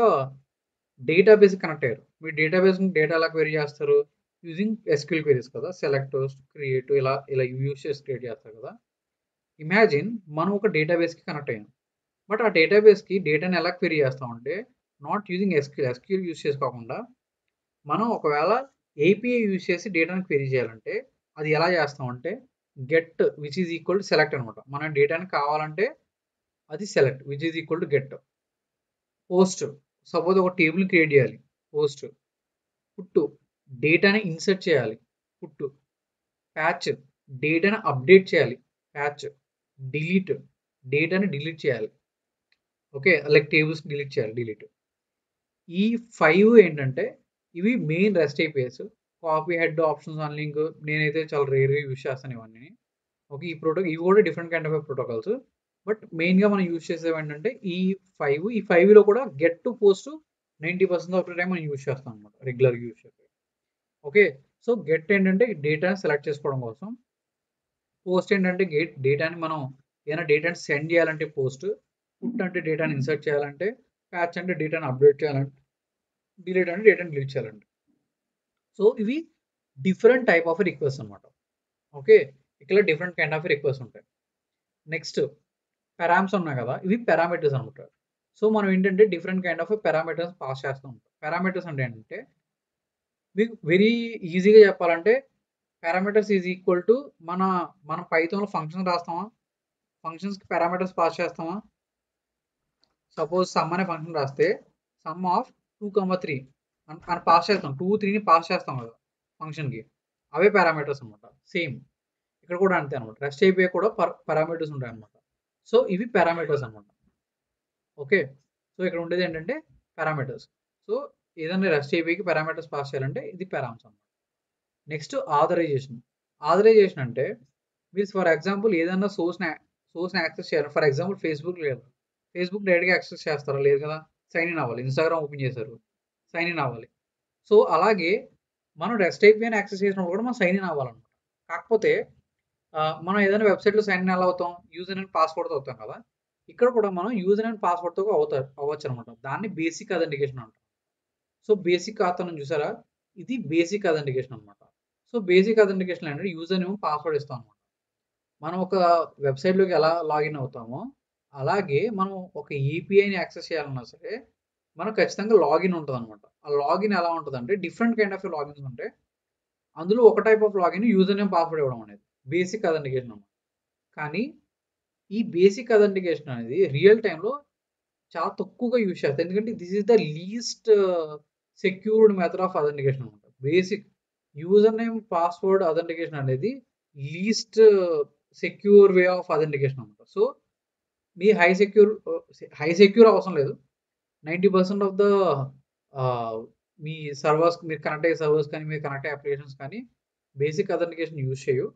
డేటాబేస్ కనెక్ట్ అయ్యారు. మీ డేటాబేస్ డేటా ఎలా క్వెరీ చేస్తారు? యూజింగ్ SQL క్వెరీస్ కదా, సెలెక్ట్, క్రియేట్ ఇలా యూజ్ చేసి క్రియేట్ చేస్తారు కదా. ఇమాజిన్ మనం ఒక డేటాబేస్కి కనెక్ట్ అయ్యాం. బట్ ఆ డేటాబేస్కి డేటాని ఎలా క్వెరీ చేస్తామంటే నాట్ యూజింగ్ SQL యూజ్ చేసుకోకుండా మనం ఒకవేళ API యూజ్ చేసి డేటాని క్వెరీ చేయాలంటే అది ఎలా చేస్తామంటే get which is equal to select అనమాట. మన డేటాని కావాలంటే అది select which is equal to get. Post suppose ఒక టేబుల్ క్రియేట్ చేయాలి, పోస్ట్. పుట్టు డేటాని ఇన్సర్ట్ చేయాలి, పుట్టు. ప్యాచ్ డేటాని అప్డేట్ చేయాలి, ప్యాచ్. డిలీట్ డేటాని డిలీట్ చేయాలి. ఓకే, లైక్ టేబుల్స్ డిలీట్ చేయాలి, డిలీట్. ఈ 5 ఏంటంటే ఇవి main REST APIs. Copy, head, options, unlink నేనైతే చాలా రేర్గా యూజ్ చేస్తాను ఇవన్నీ. ఓకే, ఇవి కూడా different kind of protocols. But మెయిన్గా మనం యూజ్ చేసేవి ఏంటంటే ఈ 5లో కూడా get to post 90% of the time మనం యూజ్ చేస్తాం అనమాట, రెగ్యులర్గా యూజ్ చేస్తాం. ఓకే, సో గెట్ ఏంటంటే డేటాని సెలెక్ట్ చేసుకోవడం కోసం. పోస్ట్ ఏంటంటే డేటాని మనం ఏదైనా డేటాని సెండ్ చేయాలంటే పోస్ట్. పుట్ అంటే డేటాని ఇన్సర్ట్ చేయాలంటే. ప్యాచ్ అంటే డేటాని అప్డేట్ చేయాలంటే. డిలీట్ అంటే డేటాని డిలీట్ చేయాలంటే. సో ఇవి డిఫరెంట్ టైప్ ఆఫ్ రిక్వెస్ట్ అనమాట. ఓకే, ఇక్కడ డిఫరెంట్ కైండ్ ఆఫ్ రిక్వెస్ట్ ఉంటాయి. నెక్స్ట్ పారామ్స్ ఉన్నాయి కదా, ఇవి పారామీటర్స్ అనమాట. సో మనం ఏంటంటే different kind of parameters pass చేస్తూ ఉంటాం. పారామీటర్స్ అంటే ఏంటంటే మీకు వెరీ ఈజీగా చెప్పాలంటే పారామీటర్స్ ఈజ్ ఈక్వల్ టు మన పైథాన్లో ఫంక్షన్ రాస్తామా, ఫంక్షన్స్కి పారామీటర్స్ పాస్ చేస్తామా? సపోజ్ సమ్ అనే ఫంక్షన్ రాస్తే సమ్ ఆఫ్ 2, 3 అని పాస్ చేస్తాం. 2, 3ని పాస్ చేస్తాం కదా ఫంక్షన్కి. అవే పారామీటర్స్ అనమాట. సేమ్ ఇక్కడ కూడా అంతే అనమాట. రెస్ట్ API కూడా పారామీటర్స్ ఉంటాయి అనమాట. సో ఇవి పారామీటర్స్ అనమాట. ఓకే, సో ఇక్కడ ఉండేది ఏంటంటే పారామీటర్స్. సో ఏదైనా రెస్ట్ APIకి పారామీటర్స్ పాస్ చేయాలంటే ఇది పారామీటర్స్ అనమాట. Next authorisation. ఆథరైజేషన్ అంటే మీరు ఫర్ ఎగ్జాంపుల్ ఏదైనా సోర్స్ని యాక్సెస్ చేయాలి. ఫర్ ఎగ్జాంపుల్ ఫేస్బుక్ లేదు, ఫేస్బుక్ డైరెక్ట్గా యాక్సెస్ చేస్తారా? లేదు కదా, సైన్ ఇన్ అవ్వాలి. ఇన్స్టాగ్రామ్ ఓపెన్ చేశారు, సైన్ ఇన్ అవ్వాలి. సో అలాగే మనం రెస్ట్ APIని యాక్సెస్ చేసినప్పుడు కూడా మనం సైన్ ఇన్ అవ్వాలన్నమాట. కాకపోతే మనం ఏదైనా వెబ్సైట్లో సైన్ ఇన్ ఎలా అవుతాం? యూజర్ అండ్ పాస్వర్డ్తో అవుతాం కదా. ఇక్కడ కూడా మనం యూజర్ అండ్ పాస్వర్డ్తో అవ్వచ్చు అనమాట. దాన్ని బేసిక్ అథెంటికేషన్ అంటాం. సో బేసిక్ అతను చూసారా, ఇది బేసిక్ అథెంటికేషన్ అనమాట. సో బేసిక్ అథెంటికేషన్ అంటే యూజర్ నేమ్ పాస్వర్డ్ ఇస్తాం అనమాట. మనం ఒక వెబ్సైట్లోకి ఎలా లాగిన్ అవుతామో అలాగే మనం ఒక APIని యాక్సెస్ చేయాలన్నా సరే మనకు ఖచ్చితంగా లాగిన్ ఉంటుంది అనమాట. ఆ లాగిన్ ఎలా ఉంటుంది అంటే డిఫరెంట్ కైండ్ ఆఫ్ లాగిన్స్ ఉంటాయి. అందులో ఒక type of login user name password ఇవ్వడం అనేది బేసిక్ అథెంటికేషన్ అనమాట. కానీ ఈ బేసిక్ అథెంటికేషన్ అనేది రియల్ టైంలో చాలా తక్కువగా యూజ్ చేస్తారు. ఎందుకంటే this is the least secured method of authentication అనమాట. Basic username password authentication అనేది least secure way of authentication అనమాట. సో మీ హై సెక్యూర్ అవసరం లేదు. 90% ఆఫ్ ద మీ సర్వర్స్, మీరు కనెక్ట్ అయ్యే సర్వర్స్ కానీ మీరు కనెక్ట్ అయ్యే అప్లికేషన్స్ కానీ బేసిక్ అథెంటికేషన్ యూజ్ చేయు.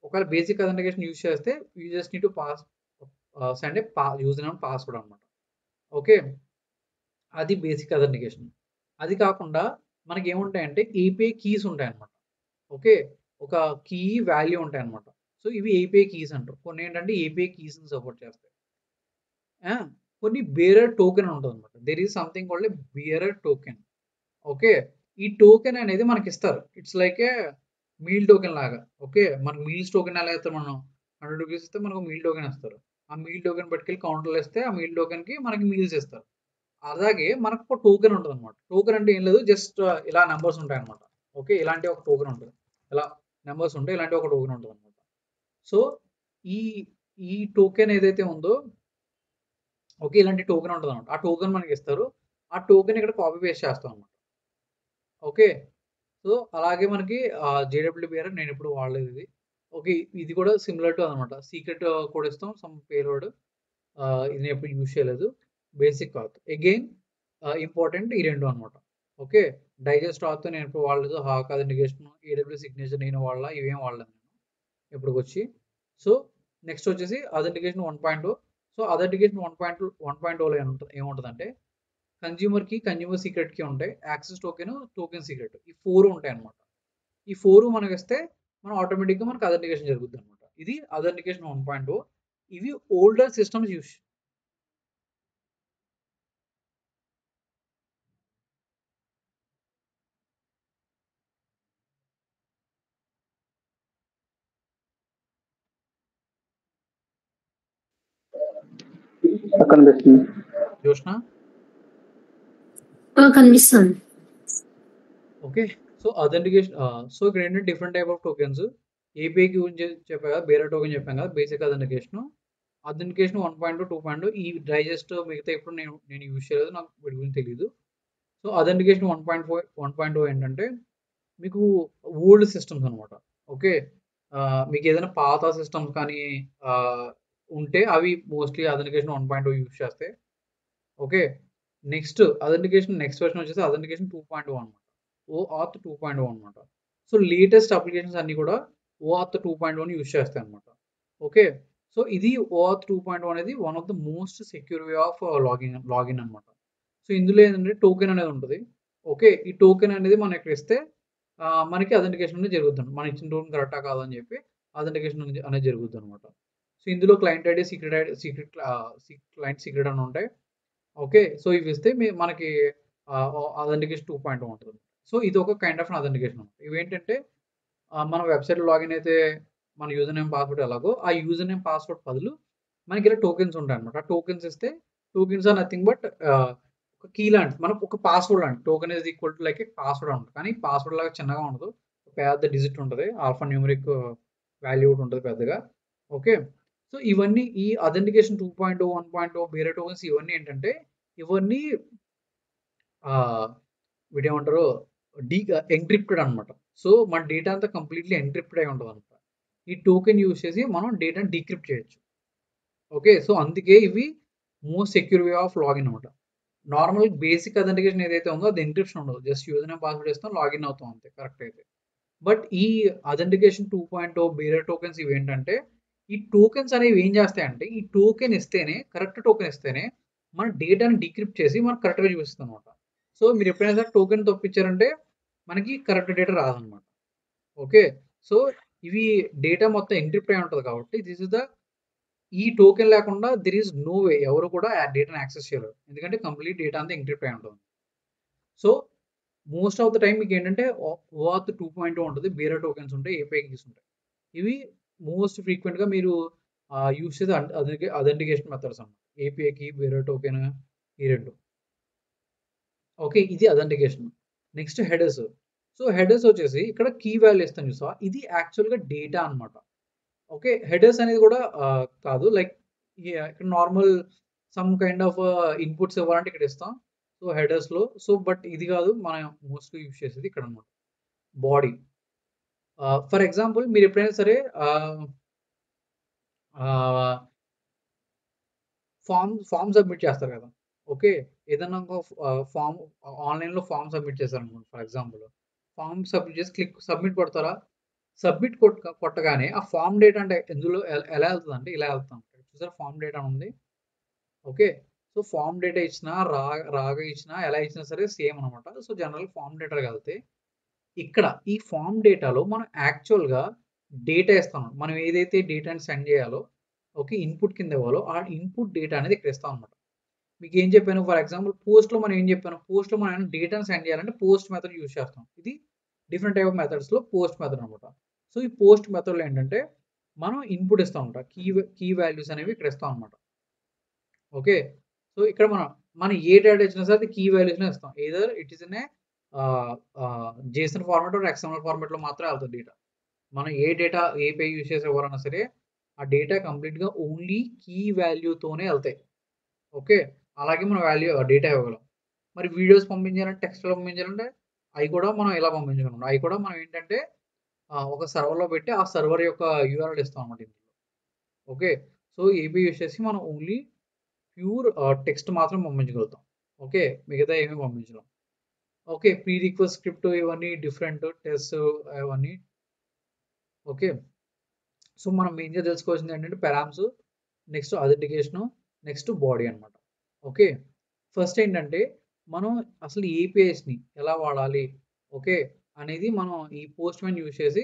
ఒకవేళ బేసిక్ అథెంటికేషన్ యూజ్ చేస్తే you just need to send A user name password అనమాట. ఓకే, అది బేసిక్ అథెంటికేషన్. అది కాకుండా మనకి ఏముంటాయంటే API కీస్ ఉంటాయన్నమాట. ఓకే, ఒక కీ వాల్యూ ఉంటాయి అనమాట. సో ఇవి API కీస్ అంటారు. కొన్ని ఏంటంటే API కీస్ని సపోర్ట్ చేస్తాయి. కొన్ని బేరర్ టోకెన్ ఉంటుంది అనమాట. There is something called a bearer token. Okay, ఈ టోకెన్ అనేది మనకి ఇస్తారు. It's like A meal token లాగా. ఓకే, మనకు మీల్స్ టోకెన్ ఎలా ఇస్తారు? మనం 100 రూపీస్ ఇస్తే మనకు మీల్ టోకెన్ ఇస్తారు. ఆ మీల్ టోకెన్ పట్టుకెళ్ళి కౌంటర్లో ఇస్తే ఆ మీల్ టోకెన్కి మనకి మీల్స్ ఇస్తారు. అలాగే మనకు ఒక టోకెన్ ఉంటుంది అనమాట. టోకెన్ అంటే ఏం లేదు, జస్ట్ ఇలా నెంబర్స్ ఉంటాయి అనమాట. ఓకే, ఇలాంటి ఒక టోకెన్ ఉంటుంది. ఇలా నెంబర్స్ ఉంటాయి, ఇలాంటి ఒక టోకెన్ ఉంటుంది అనమాట. సో ఈ టోకెన్ ఏదైతే ఉందో, ఓకే, ఇలాంటి టోకెన్ ఉంటుంది అనమాట. ఆ టోకెన్ మనకి ఇస్తారు. ఆ టోకెన్ ఇక్కడ కాపీ పేస్ట్ చేస్తాం అనమాట. ఓకే, సో అలాగే మనకి JWBR నేను ఎప్పుడు వాడలేదు ఇది. ఓకే, ఇది కూడా సిమిలర్ టు అనమాట. సీక్రెట్ కోడ్ ఇస్తాం, సమ్ పేలోడ్. ఇది నేను ఎప్పుడు యూజ్ చేయలేదు. బేసిక్ ఆత్ అగైన్ ఇంపార్టెంట్ ఈ రెండు అనమాట. ఓకే, డైజెస్ట్ ఆత్ నేను ఎప్పుడు వాడలేదు. హాక్ అథెంటికేషన్, AWS సిగ్నేచర్ నేను వాడలా, ఇవేం వాడలేదు నేను ఇప్పుడు వచ్చి. సో నెక్స్ట్ వచ్చేసి అథెంటికేషన్ 1.0. సో అథెంటికేషన్ 1.0లో ఏముంటుందంటే కన్జ్యూమర్కి, కన్జ్యూమర్ సీక్రెట్కి ఉంటాయి, యాక్సెస్ టోకెన్, టోకెన్ సీక్రెట్, ఈ 4 ఉంటాయి అనమాట. ఈ 4 మనకి ఇస్తే మనం ఆటోమేటిక్గా మనకు అథెంటికేషన్ జరుగుతుంది అనమాట. ఇది అథెంటికేషన్ 1.0. ఇవి ఓల్డర్ సిస్టమ్స్ యూస్. కనిపిస్తుంది. జోష్నా కనిపిస్తుంది. ఓకే, సో అథెంటికేషన్, సో ఇక్కడ ఏంటంటే డిఫరెంట్ టైప్ ఆఫ్ టోకెన్స్. APIకి గురించి చెప్పా కదా, బేరర్ టోకెన్ చెప్పాం కదా, బేసిక్ అథెంటికేషన్. 1.0, 2.0 ఈ డైజెస్ట్ మిగతా ఇప్పుడు నేను యూజ్ చేయలేదు, నాకు వీటి గురించి తెలియదు. సో అథెంటికేషన్ 1.0 ఏంటంటే మీకు ఓల్డ్ సిస్టమ్స్ అనమాట. ఓకే, మీకు ఏదైనా పాత సిస్టమ్స్ కానీ ఉంటే అవి మోస్ట్లీ అథెంటికేషన్ 1.0 యూజ్ చేస్తాయి. Okay, next authentication next version వచ్చేసి అథెంటికేషన్ 2.0 అనమాట. OAuth 2.0 అనమాట. సో లేటెస్ట్ అప్లికేషన్స్ అన్ని కూడా OAuth 2.0 యూజ్ చేస్తాయి అనమాట. ఓకే, సో ఇది OAuth 2.0 అనేది one of the most secure way of login అనమాట. సో ఇందులో ఏంటంటే టోకెన్ అనేది ఉంటుంది. ఓకే, ఈ టోకెన్ అనేది మనం ఇక్కడ ఇస్తే మనకి అథెంటికేషన్ అనేది జరుగుతుంది. మన ఇచ్చిన టోకెన్ కరెక్టా కాదని చెప్పి అథెంటికేషన్ అనేది జరుగుతుంది అనమాట. సో ఇందులో క్లయింట్ ఐడి, క్లయింట్ సీక్రెట్ అని ఉంటాయి. ఓకే, సో ఇవి ఇస్తే మనకి అథెంటికేషన్ 2.0 ఉంటుంది. సో ఇది ఒక కైండ్ ఆఫ్ అథెంటికేషన్. ఇవేంటంటే మన వెబ్సైట్లో లాగిన్ అయితే మన యూజర్ నేమ్ పాస్వర్డ్ ఎలాగో ఆ యూజర్ నేమ్ పాస్వర్డ్ బదులు మనకి ఇలా టోకెన్స్ ఉంటాయి అనమాట. ఆ టోకెన్స్ ఇస్తే టోకెన్స్ ఆర్ నథింగ్ బట్ ఒక కీ లాంటి, మనకు ఒక పాస్వర్డ్ లాంటి. Token is equal to like password ఉంటుంది, కానీ పాస్వర్డ్ లాగా చిన్నగా ఉండదు, పెద్ద డిజిట్ ఉంటుంది, ఆల్ఫా న్యూమరిక్ వాల్యూ ఒకటి ఉంటుంది పెద్దగా. ఓకే, సో ఇవన్నీ ఈ అథెంటికేషన్ 2.0 1.0 బేరర్ టోకెన్స్ ఇవన్నీ ఏంటంటే ఇవన్నీ వీటేమంటారు ఎన్క్రిప్టెడ్ అనమాట. సో మన డేటా అంతా కంప్లీట్లీ ఎన్క్రిప్టెడ్ అయి ఉంటుంది అనమాట. ఈ టోకెన్ యూజ్ చేసి మనం డేటాని డీక్రిప్ట్ చేయొచ్చు. ఓకే, సో అందుకే ఇవి most secure way of login అనమాట. నార్మల్ బేసిక్ అథెంటికేషన్ ఏదైతే ఉందో అది ఎన్క్రిప్షన్ ఉండదు, జస్ట్ యూజర్ నేమ్ పాస్వర్డ్ ఇస్తాం లాగిన్ అవుతాం అంతే కరెక్ట్ అయితే. బట్ ఈ అథెంటికేషన్ 2.0 బేరర్ టోకెన్స్ ఇవి ఏంటంటే ఈ టోకెన్స్ అనేవి ఏం చేస్తాయంటే ఈ టోకెన్ ఇస్తేనే కరెక్ట్ టోకెన్ ఇస్తేనే మన డేటాని డీక్రిప్ట్ చేసి మనకు కరెక్ట్గా చూపిస్తుంది అనమాట. సో మీరు ఎప్పుడైనా సరే టోకెన్ తప్పించారంటే మనకి కరెక్ట్ డేటా రాదనమాట. ఓకే, సో ఇవి డేటా మొత్తం ఎన్క్రిప్ట్ అయి ఉంటుంది కాబట్టి దిస్ ఇస్ ద ఈ టోకెన్ లేకుండా దిర్ ఈస్ నో వే ఎవరు కూడా ఆ డేటాని యాక్సెస్ చేయలేరు, ఎందుకంటే కంప్లీట్ డేటా అంతా ఎన్క్రిప్ట్ అయి ఉంటుంది. So most of the time మీకు ఏంటంటే OAuth 2.0 ఉంటుంది, బేరర్ టోకెన్స్ ఉంటాయి, ఏపీఐ కీస్ ఉంటాయి. ఇవి మోస్ట్ ఫ్రీక్వెంట్గా మీరు యూస్ చేసే అథెంటికేషన్ మెథడ్స్ అన్నమాట. ఏపీఐ కీ, బేరర్ టోకెన్, ఈ రెండు. ఓకే, ఇది authentication. Next headers. So headers వచ్చేసి ఇక్కడ కీ వాల్యూ ఇస్తాను చూసా, ఇది యాక్చువల్గా డేటా అనమాట. ఓకే, హెడర్స్ అనేది కూడా కాదు, లైక్ ఇక్కడ normal some kind of inputs ఇవ్వాలంటే ఇక్కడ ఇస్తాం. సో హెడర్స్లో సో బట్ ఇది కాదు మనం మోస్ట్లీ యూజ్ చేసేది ఇక్కడ అనమాట. బాడీ ఫర్ ఎగ్జాంపుల్ మీరు ఎప్పుడైనా సరే ఫామ్ సబ్మిట్ చేస్తారు కదా. ఓకే, ఏదైనా ఒక ఫామ్ ఆన్లైన్లో ఫామ్ సబ్మిట్ చేస్తారు అనుకోండి. ఫర్ ఎగ్జాంపుల్ ఫామ్ సబ్మిట్ చేసి క్లిక్ సబ్మిట్ కొడతారా, సబ్మిట్ కొట్టగానే ఆ ఫామ్ డేటా అంటే ఎందులో ఎలా వెళ్తుంది అంటే ఇలా వెళ్తాం. చూసారా ఫామ్ డేటా ఉంది. ఓకే, సో ఫామ్ డేటా ఇచ్చినా రాగా ఇచ్చినా ఎలా ఇచ్చినా సరే సేమ్ అనమాట. సో జనరల్ ఫామ్ డేటా వెళ్తే ఇక్కడ ఈ ఫామ్ డేటాలో మనం యాక్చువల్గా డేటా ఇస్తాం. మనం ఏదైతే డేటాని సెండ్ చేయాలో ఓకే ఇన్పుట్ కింద ఇవ్వాలో ఆ ఇన్పుట్ డేటా అనేది ఇక్కడ ఇస్తాం అనమాట. మీకు ఏం చెప్పాను, ఫర్ ఎగ్జాంపుల్ పోస్ట్లో మనం ఏం చెప్పాను, పోస్ట్లో మనం డేటాను సెండ్ చేయాలంటే పోస్ట్ మెథడ్ యూజ్ చేస్తాం. ఇది డిఫరెంట్ టైప్ ఆఫ్ మెథడ్స్లో పోస్ట్ మెథడ్ అనమాట. సో ఈ పోస్ట్ మెథడ్లో ఏంటంటే మనం ఇన్పుట్ ఇస్తాం అనమాట, కీ వాల్యూస్ అనేవి ఇక్కడ ఇస్తాం అనమాట. ఓకే, సో ఇక్కడ మనం ఏ డేటా ఇచ్చినా సరే కీ వాల్యూస్నే ఇస్తాం. Either it is in a JSON format or XML ఫార్మాట్లో మాత్రం వెళ్తుంది డేటా. మనం ఏ డేటా ఏపీఐ యూజ్ చేసి ఎవరైనా సరే ఆ డేటా కంప్లీట్గా ఓన్లీ కీ వాల్యూతోనే వెళ్తాయి. ఓకే, అలాగే మనం డేటా ఇవ్వగలం. మరి వీడియోస్ పంపించాలంటే టెక్స్ట్లో పంపించాలంటే అవి కూడా మనం ఇలా పంపించగలం. అవి కూడా మనం ఏంటంటే ఒక సర్వర్లో పెట్టి ఆ సర్వర్ యొక్క URL ఇస్తాం అన్నమాట ఇందులో. ఓకే, సో ఏపీ యూజ్ చేసి మనం ఓన్లీ ప్యూర్ టెక్స్ట్ మాత్రం పంపించగలుగుతాం. ఓకే, మిగతా ఏమీ పంపించలేం. ఓకే, ప్రీ రిక్వెస్ట్ స్క్రిప్ట్ ఇవన్నీ డిఫరెంట్ టెస్ట్ అవన్నీ. ఓకే, సో మనం మెయిన్గా తెలుసుకోవాల్సింది ఏంటంటే పారామ్స్, నెక్స్ట్ అథెంటికేషను, నెక్స్ట్ బాడీ అనమాట. ఓకే, ఫస్ట్ ఏంటంటే మనం అసలు ఏపీఐస్ని ఎలా వాడాలి ఓకే అనేది మనం ఈ పోస్ట్ మ్యాన్ యూజ్ చేసి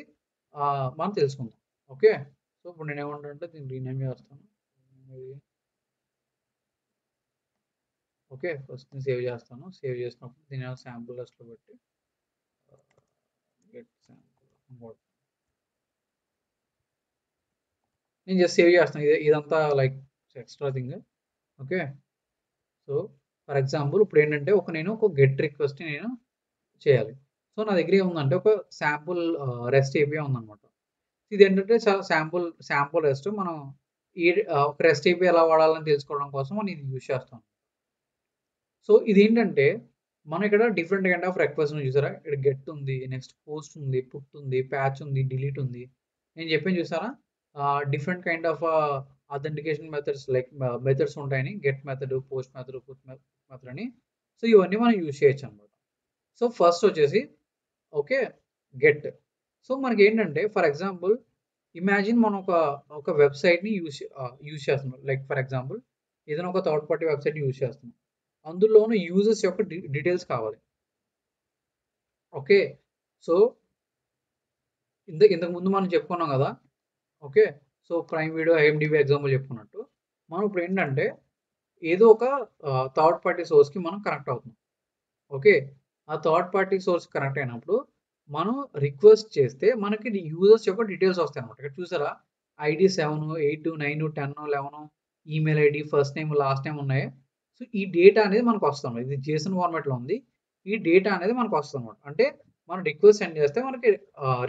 మనం తెలుసుకుందాం. ఓకే, సో ఇప్పుడు నేను ఏమంటానంటే దీన్ని రీనేమ్ చేస్తాను. ఓకే, ఫస్ట్ నేను సేవ్ చేస్తాను. సేవ్ చేసినప్పుడు దీని శాంపుల్ లిస్ట్లో పెట్టి గెట్ శాంపుల్ నేను జస్ట్ సేవ్ చేస్తాను. ఇదంతా like extra thing. Okay, so for example ఇప్పుడు ఏంటంటే నేను ఒక గెట్ రిక్వెస్ట్ నేను చేయాలి. సో నా దగ్గర ఏముందంటే ఒక శాంపుల్ రెస్ట్ ఏపీఐ ఉందన్నమాట. ఇది ఏంటంటే చాలా శాంపుల్ రెస్ట్ మనం ఒక రెస్ట్ ఏపీఐ ఎలా వాడాలని తెలుసుకోవడం కోసం మనం ఇది యూజ్ చేస్తాం. సో ఇది ఏంటంటే మనం ఇక్కడ డిఫరెంట్ కైండ్ ఆఫ్ రిక్వెస్ట్ చూసారా, ఇక్కడ గెట్ ఉంది, నెక్స్ట్ పోస్ట్ ఉంది, పుట్ ఉంది, ప్యాచ్ ఉంది, డిలీట్ ఉంది. నేను చెప్పాను చూసారా different kind of authentication methods like methods ఉంటాయని, get method, post method, put method అని. సో ఇవన్నీ మనం యూజ్ చేయొచ్చు అనమాట. సో ఫస్ట్ వచ్చేసి ఓకే గెట్. సో మనకి ఏంటంటే ఫర్ ఎగ్జాంపుల్ ఇమాజిన్ మనం ఒక వెబ్సైట్ని యూజ్ చేస్తున్నాం. లైక్ ఫర్ ఎగ్జాంపుల్ ఏదైనా ఒక థర్డ్ పార్టీ వెబ్సైట్ని యూజ్ చేస్తున్నాం, అందులోనూ యూజర్స్ యొక్క డీటెయిల్స్ కావాలి. ఓకే, సో ఇంతకు ముందు మనం చెప్పుకున్నాం కదా. Okay, so prime video, IMDb example చెప్పుకున్నట్టు మనం ఇప్పుడు ఏంటంటే ఏదో ఒక థర్డ్ పార్టీ సోర్స్కి మనం కనెక్ట్ అవుతున్నాం. ఓకే, ఆ థర్డ్ పార్టీ సోర్స్ కనెక్ట్ అయినప్పుడు మనం రిక్వెస్ట్ చేస్తే మనకి యూజర్స్ యొక్క డీటెయిల్స్ వస్తాయి అనమాట. ఇక్కడ చూసారా ID 7, 8, 9, 10, 11 email ID, first name, last name ఉన్నాయి. సో ఈ డేటా అనేది మనకు వస్తుంది. ఇది JSON ఫార్మాట్లో ఉంది. ఈ డేటా అనేది మనకు వస్తుంది అనమాట. అంటే మనం రిక్వెస్ట్ సెండ్ చేస్తే మనకి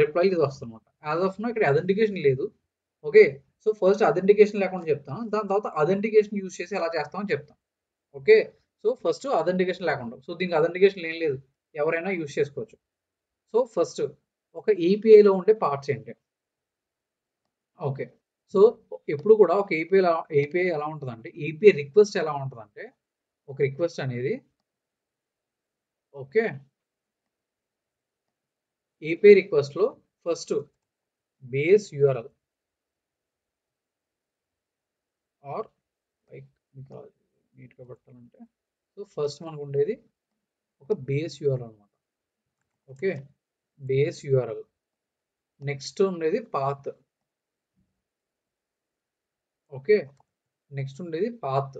రిప్లై ఇది వస్తుంది అనమాట. యాజ్ ఆఫ్ నో ఇక్కడ అథెంటికేషన్ లేదు. ఓకే, సో ఫస్ట్ అథెంటికేషన్ లేకుండా చెప్తాను, దాని తర్వాత అథెంటికేషన్ యూజ్ చేసి ఎలా చేస్తామని చెప్తాం. ఓకే, సో ఫస్ట్ అథెంటికేషన్ లేకుండా, సో దీనికి అథెంటికేషన్ ఏం లేదు, ఎవరైనా యూజ్ చేసుకోవచ్చు. సో ఫస్ట్ ఒక ఏపీఐలో ఉండే పార్ట్స్ ఏంటి? ఓకే, సో ఎప్పుడు కూడా ఒక ఏపీఐ ఎలా ఉంటుందంటే, ఏపీఐ రిక్వెస్ట్ ఎలా ఉంటుందంటే, ఒక రిక్వెస్ట్ అనేది, ఓకే, ఏపీఐ రిక్వెస్ట్లో first base URL or like నీట్గా పెట్టాలంటే, సో ఫస్ట్ మనకు ఉండేది ఒక బేస్ యూఆర్ఎల్ అనమాట. Okay, base URL. నెక్స్ట్ ఉండేది పాత్. ఓకే, నెక్స్ట్ ఉండేది పాత్.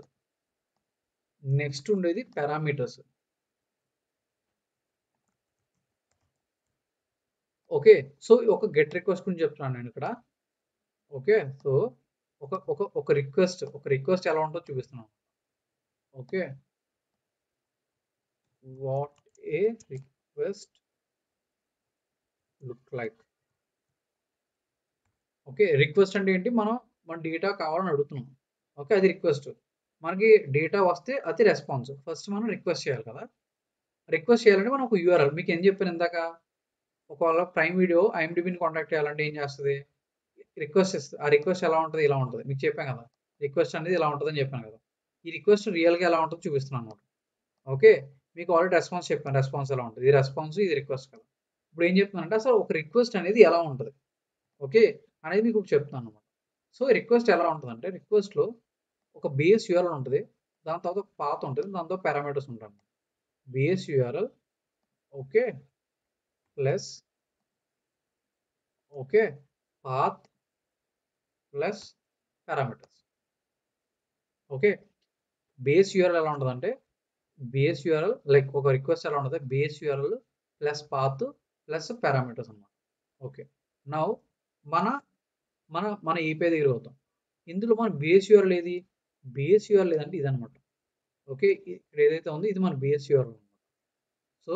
నెక్స్ట్ ఉండేది పారామీటర్స్. ఓకే, సో ఒక గెట్ రిక్వెస్ట్ గురించి చెప్తున్నాను నేను ఇక్కడ. ఓకే, సో ఒక రిక్వెస్ట్ ఎలా ఉంటుందో చూపిస్తున్నాను. Okay, what a request look like. Okay, request అంటే ఏంటి, మన డేటా కావాలని అడుగుతున్నాం. ఓకే, అది రిక్వెస్ట్. మనకి డేటా వస్తే అది రెస్పాన్స్. ఫస్ట్ మనం రిక్వెస్ట్ చేయాలి కదా. రిక్వెస్ట్ చేయాలంటే మనం ఒక యూఆర్ఎల్, మీకు ఏం చెప్పాను ఇందాక, ఒకవేళ ప్రైమ్ వీడియో ఐఎండిబిని కాంటాక్ట్ చేయాలంటే ఏం చేస్తుంది, రిక్వెస్ట్ ఇస్తుంది. ఆ రిక్వెస్ట్ ఎలా ఉంటుంది, ఇలా ఉంటుంది. మీకు చెప్పాను కదా, రిక్వెస్ట్ అనేది ఇలా ఉంటుందని చెప్పాను కదా. ఈ రిక్వెస్ట్ రియల్గా ఎలా ఉంటుందో చూపిస్తున్నాను అనమాట. ఓకే, మీకు ఆల్రెడీ రెస్పాన్స్ చెప్పాను, రెస్పాన్స్ ఎలా ఉంటుంది, ఇది రెస్పాన్స్, ఇది రిక్వెస్ట్ కదా. ఇప్పుడు ఏం చెప్తున్నానంటే అసలు ఒక రిక్వెస్ట్ అనేది ఎలా ఉంటుంది, ఓకే, అనేది మీకు చెప్తున్నాను అనమాట. సో రిక్వెస్ట్ ఎలా ఉంటుంది అంటే, రిక్వెస్ట్లో ఒక బేస్ యూఆర్ఎల్ ఉంటుంది, దాని తర్వాత ఒక పాత్ ఉంటుంది, దాంతో పారామీటర్స్ ఉంటాయి. Base URL, okay, plus okay path plus parameters. Okay, base URL ఎలా ఉంటుంది అంటే, బేస్ యూఆర్ఎల్ లైక్ ఒక రిక్వెస్ట్ ఎలా ఉంటుంది, base URL plus path plus parameters అన్నమాట. ఓకే, నౌ మన మన మన ఏపీఐ దగ్గర అవుతాం. ఇందులో మన బేస్ యూఆర్ఎల్ ఏది, బేస్ యూఆర్ఎల్ ఏదంటే ఇది అనమాట. ఓకే, ఇక్కడ ఏదైతే ఉందో ఇది మన బేస్ యూఆర్ఎల్ అనమాట. సో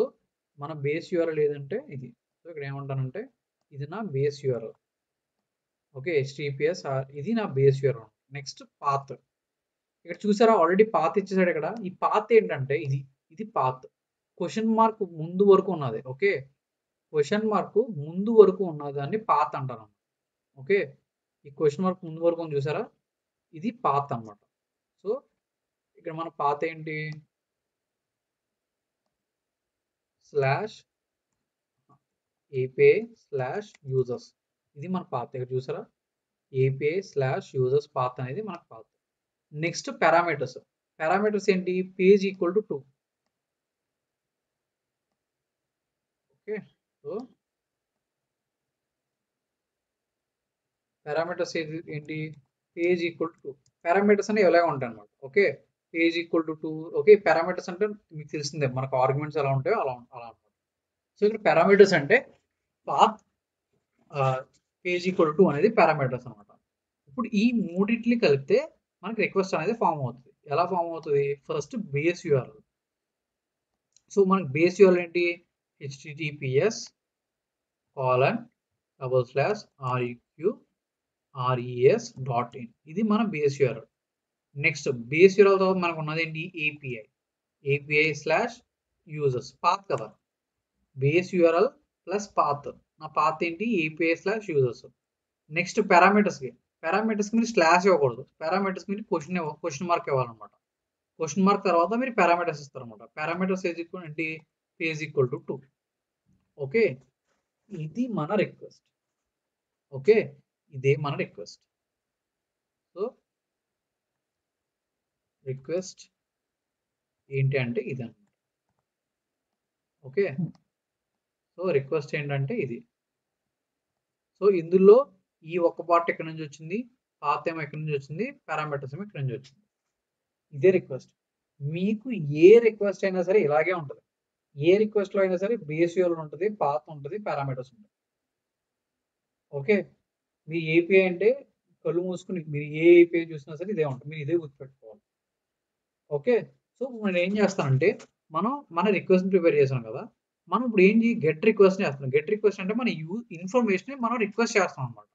మన బేస్ యూఆర్ఎల్ ఏదంటే ఇది. సో ఇక్కడ ఏమంటానంటే, ఇది నా బేస్ యూఆర్ఎల్. ఓకే, HTTPS ఇది నా బేస్ యూఆర్ఎల్. Next path. ఇక్కడ చూసారా ఆల్రెడీ పాత్ ఇచ్చేసాడు ఇక్కడ. ఈ పాత్ ఏంటంటే ఇది పాత్ క్వశ్చన్ మార్క్ ముందు వరకు ఉన్నది. ఓకే, క్వశ్చన్ మార్క్ ముందు వరకు ఉన్నదాన్ని పాత్ అంటారు. ఓకే, ఈ క్వశ్చన్ మార్క్ ముందు వరకు ఉంది చూసారా, ఇది పాత్ అన్నమాట. సో ఇక్కడ మన పాత్ ఏంటి, స్లాష్ ఏపీఐ స్లాష్ యూజర్స్, ఇది మన పాత్. ఇక్కడ చూసారా, ఏపీఐ స్లాష్ యూజర్స్ పాత్ అనేది మనకు పాత్. Next parameters. పారామీటర్స్ ఏంటి, page equal to 2. Okay, so parameters ఏంటి, పేజ్ ఈక్వల్ టు 2. పారామీటర్స్ అనేవి ఎలాగ ఉంటాయి అనమాట. Okay, page equal to 2. Okay, parameters అంటే మీకు తెలిసిందే, మనకు ఆర్గ్యుమెంట్స్ ఎలా ఉంటాయో అలా అనమాట. సో ఇక్కడ పారామీటర్స్ అంటే పాత్, పేజ్ ఈక్వల్ టు అనేది పారామీటర్స్ అనమాట. ఇప్పుడు ఈ మూడింటిని కలిపితే మనకి రిక్వెస్ట్ అనేది ఫామ్ అవుతుంది. ఎలా ఫామ్ అవుతుంది, ఫస్ట్ బేస్ యూఆర్ఎల్. సో మనకి బేస్ యూఆర్ఎల్ ఏంటి, https://req.res.in, ఇది మన base URL. Next base URL తర్వాత మనకు ఉన్నది ఏంటి, ఏపీఐ స్లాష్ యూజర్స్ పాత్ కదా. బేస్ యూఆర్ఎల్ ప్లస్ పాత్, నా పాత్ ఏంటి, ఏపీఐ స్లాష్ యూజర్స్. నెక్స్ట్ పారామీటర్స్కి మీరు స్లాష్ ఇవ్వకూడదు, పారామీటర్స్ మీరు క్వశ్చన్ మార్క్ ఇవ్వాలన్నమాట. క్వశ్చన్ మార్క్ తర్వాత మీరు పారామీటర్స్ ఇస్తారన్నమాట. పారామీటర్స్ ఏంటి, పేజ్ ఈక్వల్ టు 2. ఓకే, ఇది మన రిక్వెస్ట్. ఓకే, ఇదే మన రిక్వెస్ట్. సో రిక్వెస్ట్ ఏంటి అంటే ఇది అన్నమాట. ఓకే, సో రిక్వెస్ట్ ఏంటంటే ఇది. సో ఇందులో ఈ ఒక్క పార్ట్ ఎక్కడి నుంచి వచ్చింది, పాత్ ఏమో ఎక్కడి నుంచి వచ్చింది, పారామీటర్స్ ఏమో ఎక్కడి నుంచి వచ్చింది. ఇదే రిక్వెస్ట్. మీకు ఏ రిక్వెస్ట్ అయినా సరే ఇలాగే ఉంటుంది. ఏ రిక్వెస్ట్లో అయినా సరే బేస్ యూఆర్ఎల్ ఉంటుంది, పాత్ ఉంటుంది, పారామీటర్స్ ఉంటుంది. ఓకే, మీ ఏపీఐ అంటే కళ్ళు మూసుకుని మీరు ఏ ఏపీఐ చూసినా సరే ఇదే ఉంటుంది, మీరు ఇదే గుర్తుపెట్టుకోవాలి. ఓకే, సో మనం ఏం చేస్తానంటే, మన రిక్వెస్ట్ ప్రిపేర్ చేసాం కదా, మనం ఇప్పుడు ఏంటి, గెట్ రిక్వెస్ట్ చేస్తాం. గెట్ రిక్వెస్ట్ అంటే మన ఇన్ఫర్మేషన్ మనం రిక్వెస్ట్ చేస్తాం అనమాట.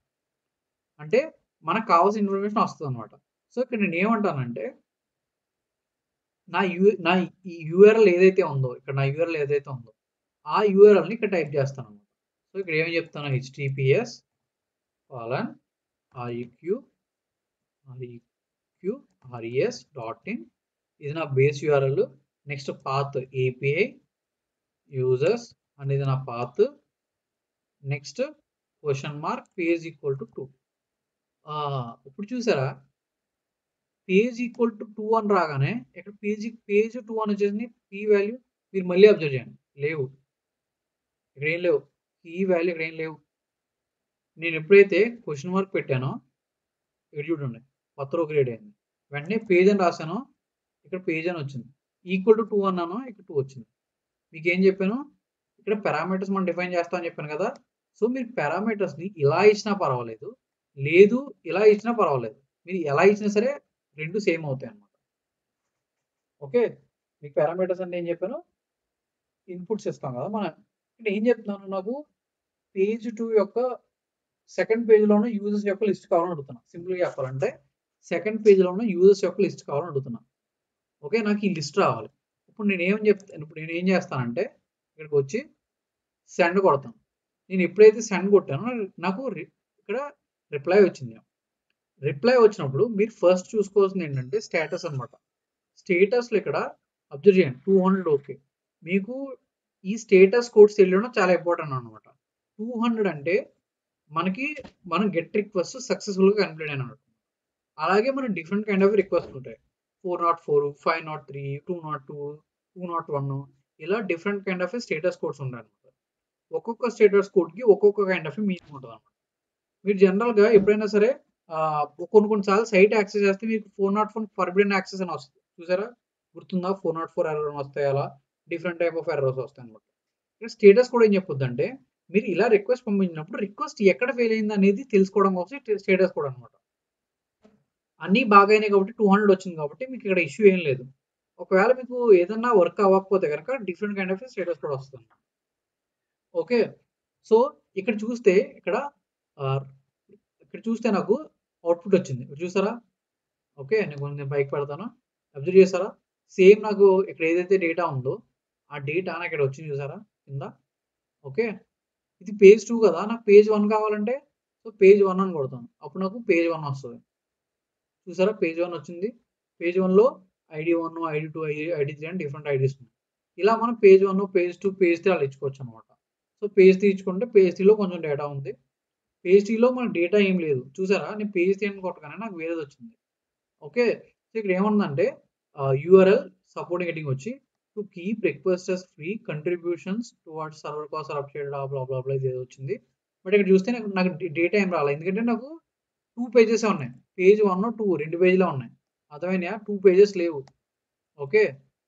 అంటే మనకు కావాల్సిన ఇన్ఫర్మేషన్ వస్తుంది అనమాట. సో ఇక్కడ నేను ఏమంటానంటే నా యూఆర్ఎల్ ఏదైతే ఉందో, ఇక్కడ నా యూఆర్ఎల్ ఏదైతే ఉందో ఆ యూఆర్ఎల్ని ఇక్కడ టైప్ చేస్తాను అనమాట. సో ఇక్కడ ఏమని చెప్తాను, https req.res.in ఇది నా base URL. Next path API users అనేది నా path. Next page equal to 2. ఇప్పుడు చూసారా పేజ్ ఈక్వల్ టు 2 అని రాగానే ఇక్కడ పేజ్ 2 అని వచ్చేసింది. p వాల్యూ మీరు మళ్ళీ అబ్జర్వ్ చేయండి, లేవు, ఇక్కడ ఏం లేవు, p వాల్యూ ఇక్కడ ఏం లేవు. నేను ఎప్పుడైతే క్వశ్చన్ మార్క్ పెట్టానో ఇక్కడ చూడండి కొత్త రో క్రియేట్ అయింది. వెంటనే పేజ్ అని రాశాను, ఇక్కడ పేజ్ అని వచ్చింది. ఈక్వల్ టు 2 అన్నాను, ఇక్కడ 2 వచ్చింది. మీకు ఏం చెప్పాను, ఇక్కడ పారామీటర్స్ మనం డిఫైన్ చేస్తామని చెప్పాను కదా. సో మీరు పారామీటర్స్ని ఇలా ఇచ్చినా పర్వాలేదు, లేదు ఇలా ఇచ్చినా పర్వాలేదు, మీరు ఎలా ఇచ్చినా సరే రెండు సేమ్ అవుతాయి అన్నమాట. ఓకే, మీకు పారామీటర్స్ అంటే ఏం చెప్పాను, ఇన్పుట్స్ ఇస్తాం కదా మనం. ఇక్కడ ఏం చెప్తున్నాను, నాకు పేజ్ 2 యొక్క సెకండ్ పేజ్లో ఉన్న యూజర్స్ యొక్క లిస్ట్ కావాలని అడుగుతున్నా. సింపుల్గా చెప్పాలంటే సెకండ్ పేజ్లో ఉన్న యూజర్స్ యొక్క లిస్ట్ కావాలని అడుగుతున్నా. ఓకే, నాకు ఈ లిస్ట్ రావాలి. ఇప్పుడు నేను ఏం చేస్తానంటే ఇక్కడికి వచ్చి సెండ్ కొడతాను. నేను ఎప్పుడైతే సెండ్ కొట్టానో నాకు ఇక్కడ రిప్లై వచ్చింది. రిప్లై వచ్చినప్పుడు మీరు ఫస్ట్ చూసుకోవాల్సింది ఏంటంటే స్టేటస్ అనమాట. స్టేటస్లో ఇక్కడ అబ్జర్వ్ చేయండి 200. ఓకే, మీకు ఈ స్టేటస్ కోడ్స్ తెలియడం చాలా ఇంపార్టెంట్ అనమాట. 200 అంటే మనం గెట్ రిక్వెస్ట్ సక్సెస్ఫుల్గా కంప్లీట్ అయిన. అలాగే మనం డిఫరెంట్ కైండ్ ఆఫ్ రిక్వెస్ట్ ఉంటాయి. 404, 503, 202, 201 ఇలా different kind of status codes ఉంటాయి అనమాట. ఒక్కొక్క స్టేటస్ కోడ్కి ఒక్కొక్క కైండ్ ఆఫ్ మీనింగ్ ఉంటుంది అనమాట. మీరు జనరల్గా ఎప్పుడైనా సరే కొన్నిసార్లు సైట్ యాక్సెస్ చేస్తే మీకు 404 ఫర్బిడెన్ యాక్సెస్ అని వస్తుంది, చూసారా, గుర్తుందా? 404 ఎర్రర్ అని వస్తాయి, అలా డిఫరెంట్ టైప్ ఆఫ్ ఎర్రర్స్ వస్తాయి అనమాట. ఇక్కడ స్టేటస్ కూడా ఏం చెప్పొద్దు అంటే మీరు ఇలా రిక్వెస్ట్ పంపించినప్పుడు రిక్వెస్ట్ ఎక్కడ ఫెయిల్ అయింది అనేది తెలుసుకోవడం కోసం స్టేటస్ కోడ్ అనమాట. అన్నీ బాగాయినాయి కాబట్టి 200 వచ్చింది కాబట్టి మీకు ఇక్కడ ఇష్యూ ఏం లేదు. ఒకవేళ మీకు ఏదన్నా వర్క్ అవ్వకపోతే కనుక different kind of status code వస్తుంది. ఓకే, సో ఇక్కడ చూస్తే నాకు అవుట్పుట్ వచ్చింది, చూసారా? ఓకే, నేను పైకి పెడతాను, అబ్జర్వ్ చేస్తారా? సేమ్ నాకు ఇక్కడ ఏదైతే డేటా ఉందో ఆ డేటా నాకు ఇక్కడ వచ్చింది, చూసారా కింద? ఓకే, ఇది పేజ్ 2 కదా, నాకు పేజ్ 1 కావాలంటే సో పేజ్ 1 అని కొడతాను, అప్పుడు నాకు పేజ్ 1 వస్తుంది. చూసారా, పేజ్ 1 వచ్చింది. పేజ్ 1లో ID1, ID2, ID3 అని డిఫరెంట్ ఐడీస్ ఉన్నాయి. ఇలా మనం పేజ్ 1, పేజ్ 2, పేజ్ 3 అలా ఇచ్చుకోవచ్చు అనమాట. సో పేజ్ 3 ఇచ్చుకుంటే పేజ్ 3లో కొంచెం డేటా ఉంది. పేజ్ 3లో మనకు డేటా ఏం లేదు, చూసారా? నేను పేజ్ 3 అని కొట్టగానే నాకు వేరేది వచ్చింది. ఓకే, సో ఇక్కడ ఏముందంటే URL సపోర్టింగ్ హెడ్డింగ్ వచ్చి to keep requesters free contributions towards server cost or update blah ఇది వచ్చింది. బట్ ఇక్కడ చూస్తే నాకు డేటా ఏం రాలేదు, ఎందుకంటే నాకు 2 పేజెస్ ఉన్నాయి. పేజ్ 1, 2 2 పేజీలో ఉన్నాయి, అర్థమైనా? 2 పేజెస్ లేవు. ఓకే,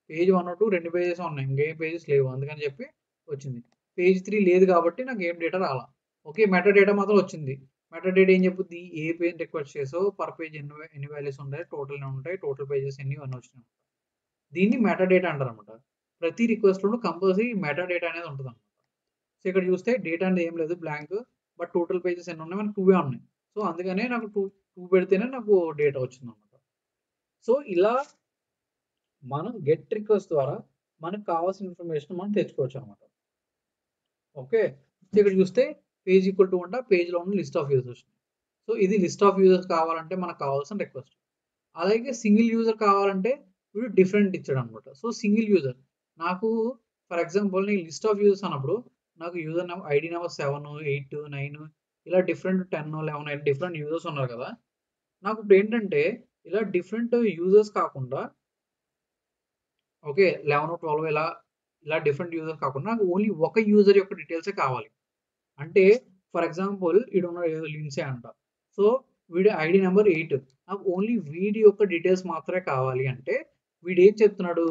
పేజ్ 1, 2 2 పేజెస్ ఉన్నాయి, ఇంకేం పేజెస్ లేవు, అందుకని చెప్పి వచ్చింది. పేజ్ 3 లేదు కాబట్టి నాకు ఏం డేటా రాలా. ఓకే, మెటా డేటా మాత్రం వచ్చింది. మెటా డేటా ఏం చెప్పుద్ది, ఏ పేజ్ రిక్వెస్ట్ చేసో పర్ పేజ్ ఎన్ని వాల్యూస్ ఉంటాయి, టోటల్ ఉంటాయి, టోటల్ పేజెస్ ఎన్ని వచ్చినాయి. దీన్ని మెటా డేటా అంటారు అనమాట. ప్రతి రిక్వెస్ట్లోనూ కంపల్సరీ మెటా డేటా అనేది ఉంటుంది అనమాట. సో ఇక్కడ చూస్తే డేటా అనేది ఏం లేదు, బ్లాంక్, బట్ టోటల్ పేజెస్ ఎన్ని ఉన్నాయి, మనకు 2 ఉన్నాయి. సో అందుకనే నాకు 2 పెడితేనే నాకు డేటా వచ్చింది అనమాట. సో ఇలా మనం గెట్ రిక్వెస్ట్ ద్వారా మనకు కావాల్సిన ఇన్ఫర్మేషన్ మనం తెచ్చుకోవచ్చు అనమాట. ఓకే, ఇక్కడ చూస్తే పేజ్ ఈక్వల్ టు ఉంటే పేజ్లో ఉన్న లిస్ట్ ఆఫ్ యూజర్స్. సో ఇది లిస్ట్ ఆఫ్ యూజర్స్ కావాలంటే మనకు కావాల్సిన రిక్వెస్ట్. అలాగే సింగిల్ యూజర్ కావాలంటే వీడు డిఫరెంట్ ఇచ్చాడు అనమాట. సో సింగిల్ యూజర్ నాకు ఫర్ ఎగ్జాంపుల్ నేను లిస్ట్ ఆఫ్ యూజర్స్ అన్నప్పుడు నాకు యూజర్ నెంబర్ ID నెంబర్ 7, 8, 9 ఇలా డిఫరెంట్ 10, 11 డిఫరెంట్ యూజర్స్ ఉన్నారు కదా. నాకు ఇప్పుడు ఏంటంటే ఇలా డిఫరెంట్ యూజర్స్ కాకుండా ఓకే 11, 12 ఇలా డిఫరెంట్ యూజర్స్ కాకుండా నాకు ఓన్లీ ఒక యూజర్ యొక్క డీటెయిల్సే కావాలి. అంటే ఫర్ ఎగ్జాంపుల్ ఈడున్న లిన్సే అంట. సో వీడి ID నెంబర్ 8, నాకు ఓన్లీ వీడి యొక్క డీటెయిల్స్ మాత్రమే కావాలి అంటే వీడు ఏం చెప్తున్నాడు,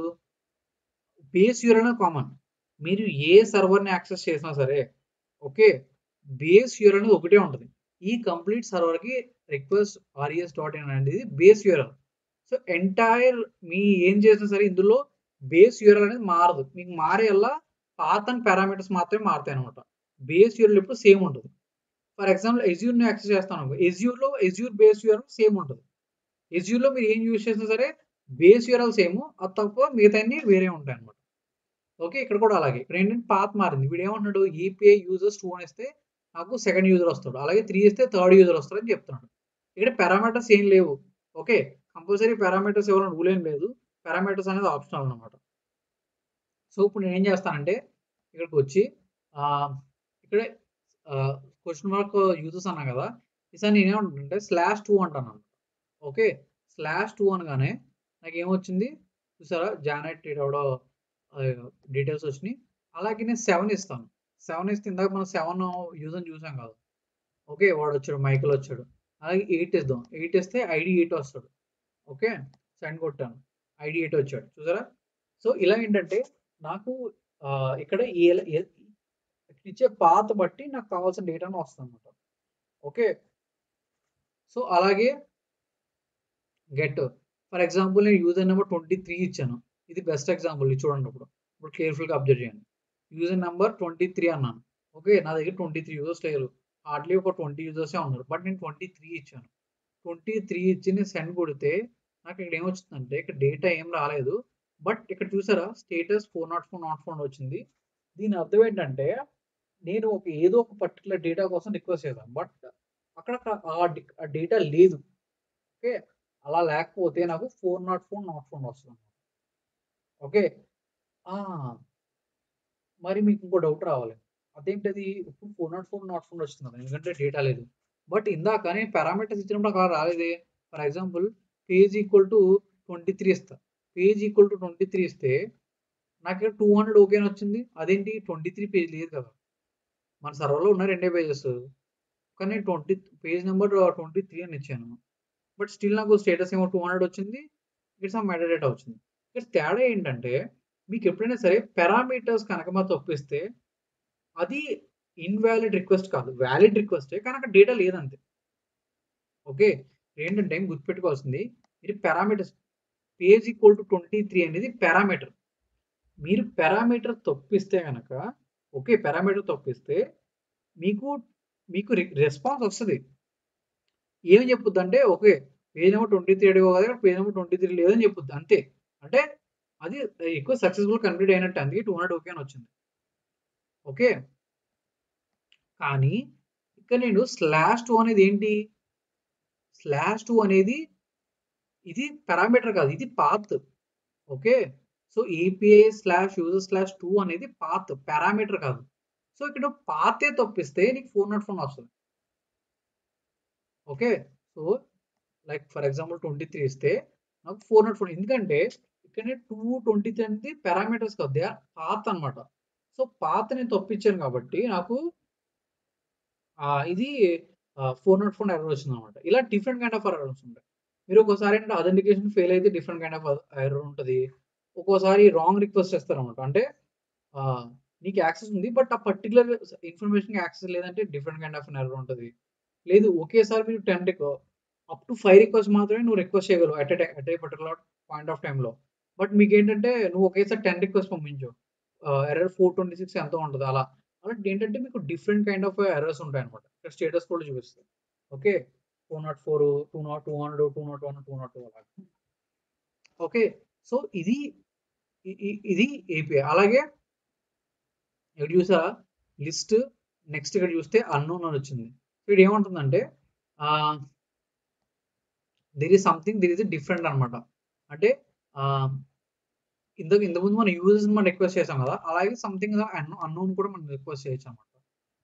బేస్ యూఆర్ఎల్ అనేది కామన్, మీరు ఏ సర్వర్ని యాక్సెస్ చేసినా సరే ఓకే బేస్ యూఆర్ఎల్ అనేది ఒకటే ఉంటుంది. ఈ కంప్లీట్ సర్వర్కి రిక్వెస్ట్ res.in అనేది బేస్ యూఆర్ఎల్. సో ఎంటైర్ మీ ఏం చేసినా సరే ఇందులో బేస్ యూఆర్ఎల్ అనేది మారదు, మీకు మారేలా పాత్ అండ్ పారామీటర్స్ మాత్రమే మారుతాయి అనమాట. బేస్ యూఆర్ఎల్ ఇప్పుడు సేమ్ ఉంటుంది. ఫర్ ఎగ్జాంపుల్ ఎజ్యూర్ని యాక్సెస్ చేస్తాను. ఎజ్యూర్లో ఎజ్యూర్ బేస్ యూఆర్ఎల్ సేమ్ ఉంటుంది. ఎజ్యూర్లో మీరు ఏం యూజ్ చేసినా సరే బేస్ యూఆర్ఎల్ సేమ్, అది తప్ప మిగతా అన్ని వేరే ఉంటాయి అనమాట. ఓకే, ఇక్కడ కూడా అలాగే. ఇక్కడ ఏంటంటే పాత్ మారింది. వీడు ఏమంటున్నాడు, ఏపీఐ యూజర్స్ 2 అని ఇస్తే నాకు సెకండ్ యూజర్ వస్తాడు, అలాగే 3 ఇస్తే థర్డ్ యూజర్ వస్తాడు అని చెప్తున్నాడు. ఇక్కడ పారామీటర్స్ ఏం లేవు. ఓకే, కంపల్సరీ పారామీటర్స్ ఎవరైనా రూల్ ఏం లేదు. పారామీటర్స్ అనేది ఆప్షనల్ అనమాట. సో ఇప్పుడు నేను ఏం చేస్తానంటే ఇక్కడికి వచ్చి ఇక్కడే క్వశ్చన్ మార్క్ యూజర్స్ అన్నా కదా, ఈసారి నేనేమంటానంటే /2 అంటాను. ఓకే, /2 అనగానే నాకు ఏమొచ్చింది చూసారా, జానెట్ ఎవడో డీటెయిల్స్ వచ్చినాయి. అలాగే నేను 7 ఇస్తాను. 7 ఇస్తే ఇందాక మనం 7 యూజర్ చూసాం కదా. ఓకే, వాడు వచ్చాడు, మైకిల్ వచ్చాడు. అలాగే 8 ఇద్దాం. 8 ఇస్తే ఐడి 8 వస్తాడు. ఓకే, సెండ్ కొట్టాను, ఐడి 8 వచ్చాడు. చూసారా. సో ఇలా ఏంటంటే నాకు ఇక్కడ ఇచ్చే పాత్ బట్టి నాకు కావాల్సిన డేటాను వస్తుంది అనమాట. ఓకే, సో అలాగే గెట్ ఫర్ ఎగ్జాంపుల్ నేను యూజర్ నెంబర్ 23 ఇచ్చాను. ఇది బెస్ట్ ఎగ్జాంపుల్. ఇది చూడండి. ఇప్పుడు కేర్ఫుల్గా అబ్జర్వ్ చేయండి. యూజర్ నెంబర్ 23 అన్నాను. ఓకే, నా దగ్గర 23 యూజర్స్ లేరు, హార్డ్లీ ఒక 20 యూజర్సే ఉన్నారు. బట్ నేను 23 ఇచ్చాను. 23 ఇచ్చి నేను సెండ్ కొడితే నాకు ఇక్కడ ఏమొచ్చిందంటే ఇక్కడ డేటా ఏం రాలేదు. బట్ ఇక్కడ చూసారా స్టేటస్ 404 నాట్ ఫౌండ్ వచ్చింది. దీని అర్థం ఏంటంటే నేను ఏదో ఒక పర్టికులర్ డేటా కోసం రిక్వెస్ట్ చేశాను, బట్ అక్కడ ఆ డేటా లేదు. ఓకే, అలా లేకపోతే నాకు 404 నాట్ ఫౌండ్ వస్తుంది. ఓకే, మరి మీకు ఇంకో డౌట్ రావాలి, అదేంటది ఇప్పుడు 404 నాట్ ఫౌండ్ వస్తుంది, ఎందుకంటే డేటా లేదు. బట్ ఇందాక నేను పారామీటర్స్ ఇచ్చినప్పుడు అక్కడ రాలేదే. For example page equal to 23 ఇస్తా. పేజ్ ఈక్వల్ టు 23 ఇస్తే నాకు ఇక్కడ 200 ఓకే అని వచ్చింది. అదేంటి 23 పేజ్ లేదు కదా, మన సర్వర్లో ఉన్న 2 పేజెస్, కానీ 20 పేజ్ నెంబర్ 23 అని ఇచ్చాను. బట్ స్టిల్ నాకు స్టేటస్ ఏమో 200 వచ్చింది, ఇక్కడ సమ్ మెటాడేటా వచ్చింది. ఇక్కడ తేడా ఏంటంటే మీకు ఎప్పుడైనా సరే పారామీటర్స్ కనుక మా తప్పిస్తే అది ఇన్వాలిడ్ రిక్వెస్ట్ కాదు, వ్యాలిడ్ రిక్వెస్టే, కానీ అక్కడ డేటా లేదంతే. ఓకే, ఏంటంటే గుర్తుపెట్టుకోవాల్సింది మీరు పారామీటర్స్ పేజ్ ఈక్వల్ టు 23 అనేది పారామీటర్. మీరు పారామీటర్ తప్పిస్తే కనుక, ఓకే, పారామీటర్ తప్పిస్తే మీకు రెస్పాన్స్ వస్తుంది. ఏం చెప్పుద్ది అంటే ఓకే పేజ్ నెంబర్ 23 అడిగో కదా, పేజ్ నెంబర్ 23 లేదని చెప్పుద్ది అంతే. అంటే అది ఎక్కువ సక్సెస్ఫుల్ కంప్లీట్ అయినట్టు, అందుకే 200 ఓకే అని వచ్చింది. ఓకే, కానీ ఇక్కడ నేను /2 అనేది ఏంటి, /2 అనేది ఇది పారామీటర్ కాదు, ఇది path. Okay, so API /user/2 అనేది పాత్, పారామీటర్ కాదు. సో ఇక్కడ పాతే తప్పిస్తే నీకు 404 వస్తుంది. Okay, so like for example 23 ఇస్తే నాకు 404, ఎందుకంటే ఇక్కడ 223 అనేది పారామీటర్స్ కాదు, దే ఆర్ పాత్ అనమాట. సో పాత్ నేను తప్పించాను కాబట్టి నాకు ఇది 404 ఎర్రర్ వచ్చింది అనమాట. ఇలా డిఫరెంట్ కైండ్ ఆఫ్ ఎర్రర్స్ ఉంటాయి. మీరు ఒక్కోసారి ఏంటంటే అథెంటికేషన్ ఫెయిల్ అయితే డిఫరెంట్ కైండ్ ఆఫ్ ఎర్రర్ ఉంటుంది. ఒక్కోసారి రాంగ్ రిక్వెస్ట్ చేస్తారనమాట. అంటే నీకు యాక్సెస్ ఉంది బట్ ఆ పర్టికులర్ ఇన్ఫర్మేషన్కి యాక్సెస్ లేదంటే డిఫరెంట్ కైండ్ ఆఫ్ ఎర్రర్ ఉంటుంది. లేదు ఒకేసారి మీరు 10 అప్ టు 5 రిక్వెస్ట్ మాత్రమే నువ్వు రిక్వెస్ట్ చేయగలవు at a particular point of టైంలో. బట్ మీకు ఏంటంటే నువ్వు ఒకేసారి 10 రిక్వెస్ట్ పంపించు, ఎర్రర్ 426 ఎంతో ఉంటుంది. అలా ఏంటంటే మీకు డిఫరెంట్ కైండ్ ఆఫ్ ఎర్రర్స్ ఉంటాయి అనమాట. ఇక్కడ స్టేటస్ కూడా చూపిస్తుంది. ఓకే, 404, 200, 201, 202 అలా. ఓకే, సో ఇది ఏపీఐ. అలాగే ఇక్కడ చూసారా లిస్ట్, నెక్స్ట్ ఇక్కడ చూస్తే అన్నోన్ అని వచ్చింది. ఇక్కడ ఏమంటుందంటే there is something, there is different అనమాట. అంటే ఇంతకుముందు మన యూజర్స్ మనం రిక్వెస్ట్ చేసాం కదా, అలాగే సంథింగ్ అన్నోన్ కూడా మనం రిక్వెస్ట్ చేయొచ్చు అనమాట.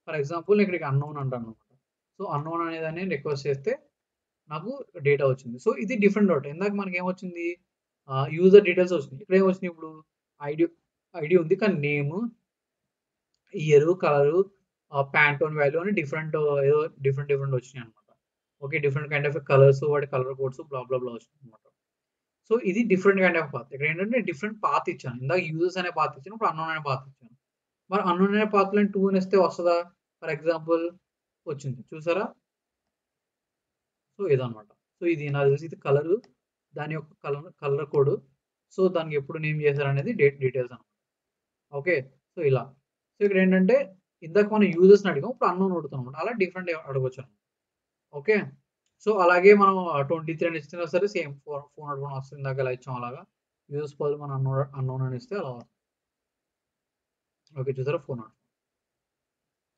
ఫర్ ఎగ్జాంపుల్ ఇక్కడికి అన్నోన్ అంటాను అనమాట. సో అన్నోన్ అనేదాన్ని రిక్వెస్ట్ చేస్తే నాకు డేటా వచ్చింది. సో ఇది డిఫరెంట్ డౌట్. ఇందాక మనకి ఏమొచ్చింది, యూజర్ డీటెయిల్స్ వచ్చింది. ఇక్కడ ఏమొచ్చినాయి, ఇప్పుడు ఐడి ఉంది, కానీ name, year, colour, pontoon value అని డిఫరెంట్ ఏదో డిఫరెంట్ వచ్చినాయి అనమాట. Okay, different kind of colours, వాటి కలర్ కోడ్స్ బ్లా వచ్చినాయి అనమాట. సో ఇది డిఫరెంట్ కైండ్ ఆఫ్ పాత్. ఇక్కడ ఏంటంటే డిఫరెంట్ పాత్ ఇచ్చాను. ఇందాక యూజర్స్ అనే పాత్ ఇచ్చాను, ఇప్పుడు అన్నోన్ అనే పాత్ ఇచ్చాను. మరి అన్నోన్ అనే పాత్లో 2 అని ఇస్తే వస్తుందా? ఫర్ ఎగ్జాంపుల్ వచ్చింది, చూసారా. సో ఇదనమాట. సో ఇది నాకు తెలిసి ఇది కలరు, దాని యొక్క కలర్ కోడ్. సో దానికి ఎప్పుడు నేమ్ చేశారు అనేది డీటెయిల్స్ అనమాట. ఓకే, సో ఇలా. సో ఇక్కడ ఏంటంటే ఇందాక మనం యూజర్స్ని అడిగాం, ఇప్పుడు అన్నోన్ అడుగుతాం అనమాట. అలా డిఫరెంట్ అడగొచ్చు అనమాట. ఓకే, సో అలాగే మనం 23 అని ఇచ్చినా సరే సేమ్ 401 వస్తుంది. ఇందాక ఎలా ఇచ్చాం అలాగా యూజర్స్ బదులు మనం అన్నోన్ అని ఇస్తే అలా వస్తుంది. ఓకే, చూసారా 401.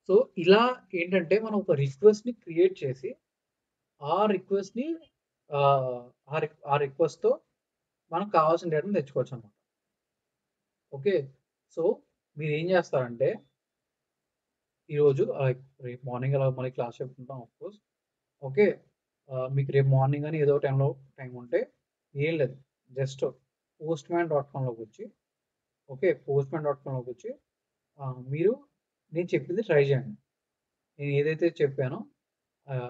సో ఇలా ఏంటంటే మనం ఒక రిక్వెస్ట్ని క్రియేట్ చేసి ఆ రిక్వెస్ట్ని ఆ రిక్వెస్ట్తో మనకు కావాల్సిన డేటాను తెచ్చుకోవచ్చు అనమాట. ఓకే, సో మీరు ఏం చేస్తారంటే ఈరోజు రేపు మార్నింగ్ అలా మళ్ళీ క్లాస్ చెప్పుకుంటాం ఆఫ్కోర్స్. ఓకే, మీకు రేపు మార్నింగ్ అని ఏదో టైంలో టైం ఉంటే ఏం లేదు, జస్ట్ postman.comలోకి వచ్చి ఓకే postman.comలోకి వచ్చి మీరు నేను చెప్పింది ట్రై చేయండి. నేను ఏదైతే చెప్పానో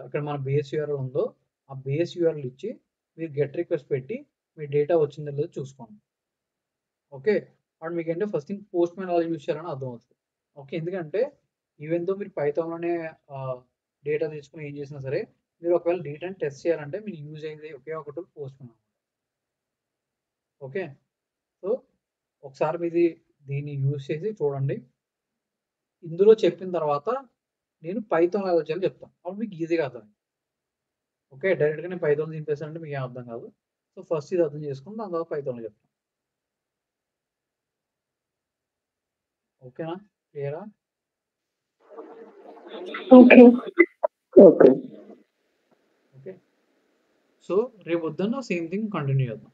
ఇక్కడ మన బేస్ యూఆర్ఎల్ ఉందో ఆ బేస్ యూఆర్ఎల్ ఇచ్చి మీరు గెట్ రిక్వెస్ట్ పెట్టి మీ డేటా వచ్చిందో లేదో చూసుకోండి. ఓకే, అండ్ మీకు ఏంటంటే ఫస్ట్ థింగ్ postman ఎలా యూజ్ చేయాలని అర్థం అవుతుంది. ఓకే, ఎందుకంటే ఈవెన్ దో మీరు పైథాన్లోనే డేటా తీసుకుని ఏం చేసినా సరే మీరు ఒకవేళ డేటాని టెస్ట్ చేయాలంటే మీరు యూజ్ అయ్యేది ఒకే ఒక టూల్ postman. ఓకే, సో ఒకసారి మీది దీన్ని యూజ్ చేసి చూడండి. ఇందులో చెప్పిన తర్వాత నేను పైథాన్ ఎలా చేయాలో చెప్తాను, అప్పుడు మీకు ఈజీగా అర్థం. ఓకే, డైరెక్ట్గా నేను పైథాన్ దింపేసానంటే మీకు ఏం అర్థం కాదు. సో ఫస్ట్ ఇది అర్థం చేసుకుని దాని తర్వాత పైథాన్లో చెప్తాను. ఓకేనా, క్లియరా? Okay okay. ఓకే, సో రేపు వద్దన్న సేమ్ థింగ్ కంటిన్యూ చేద్దాం.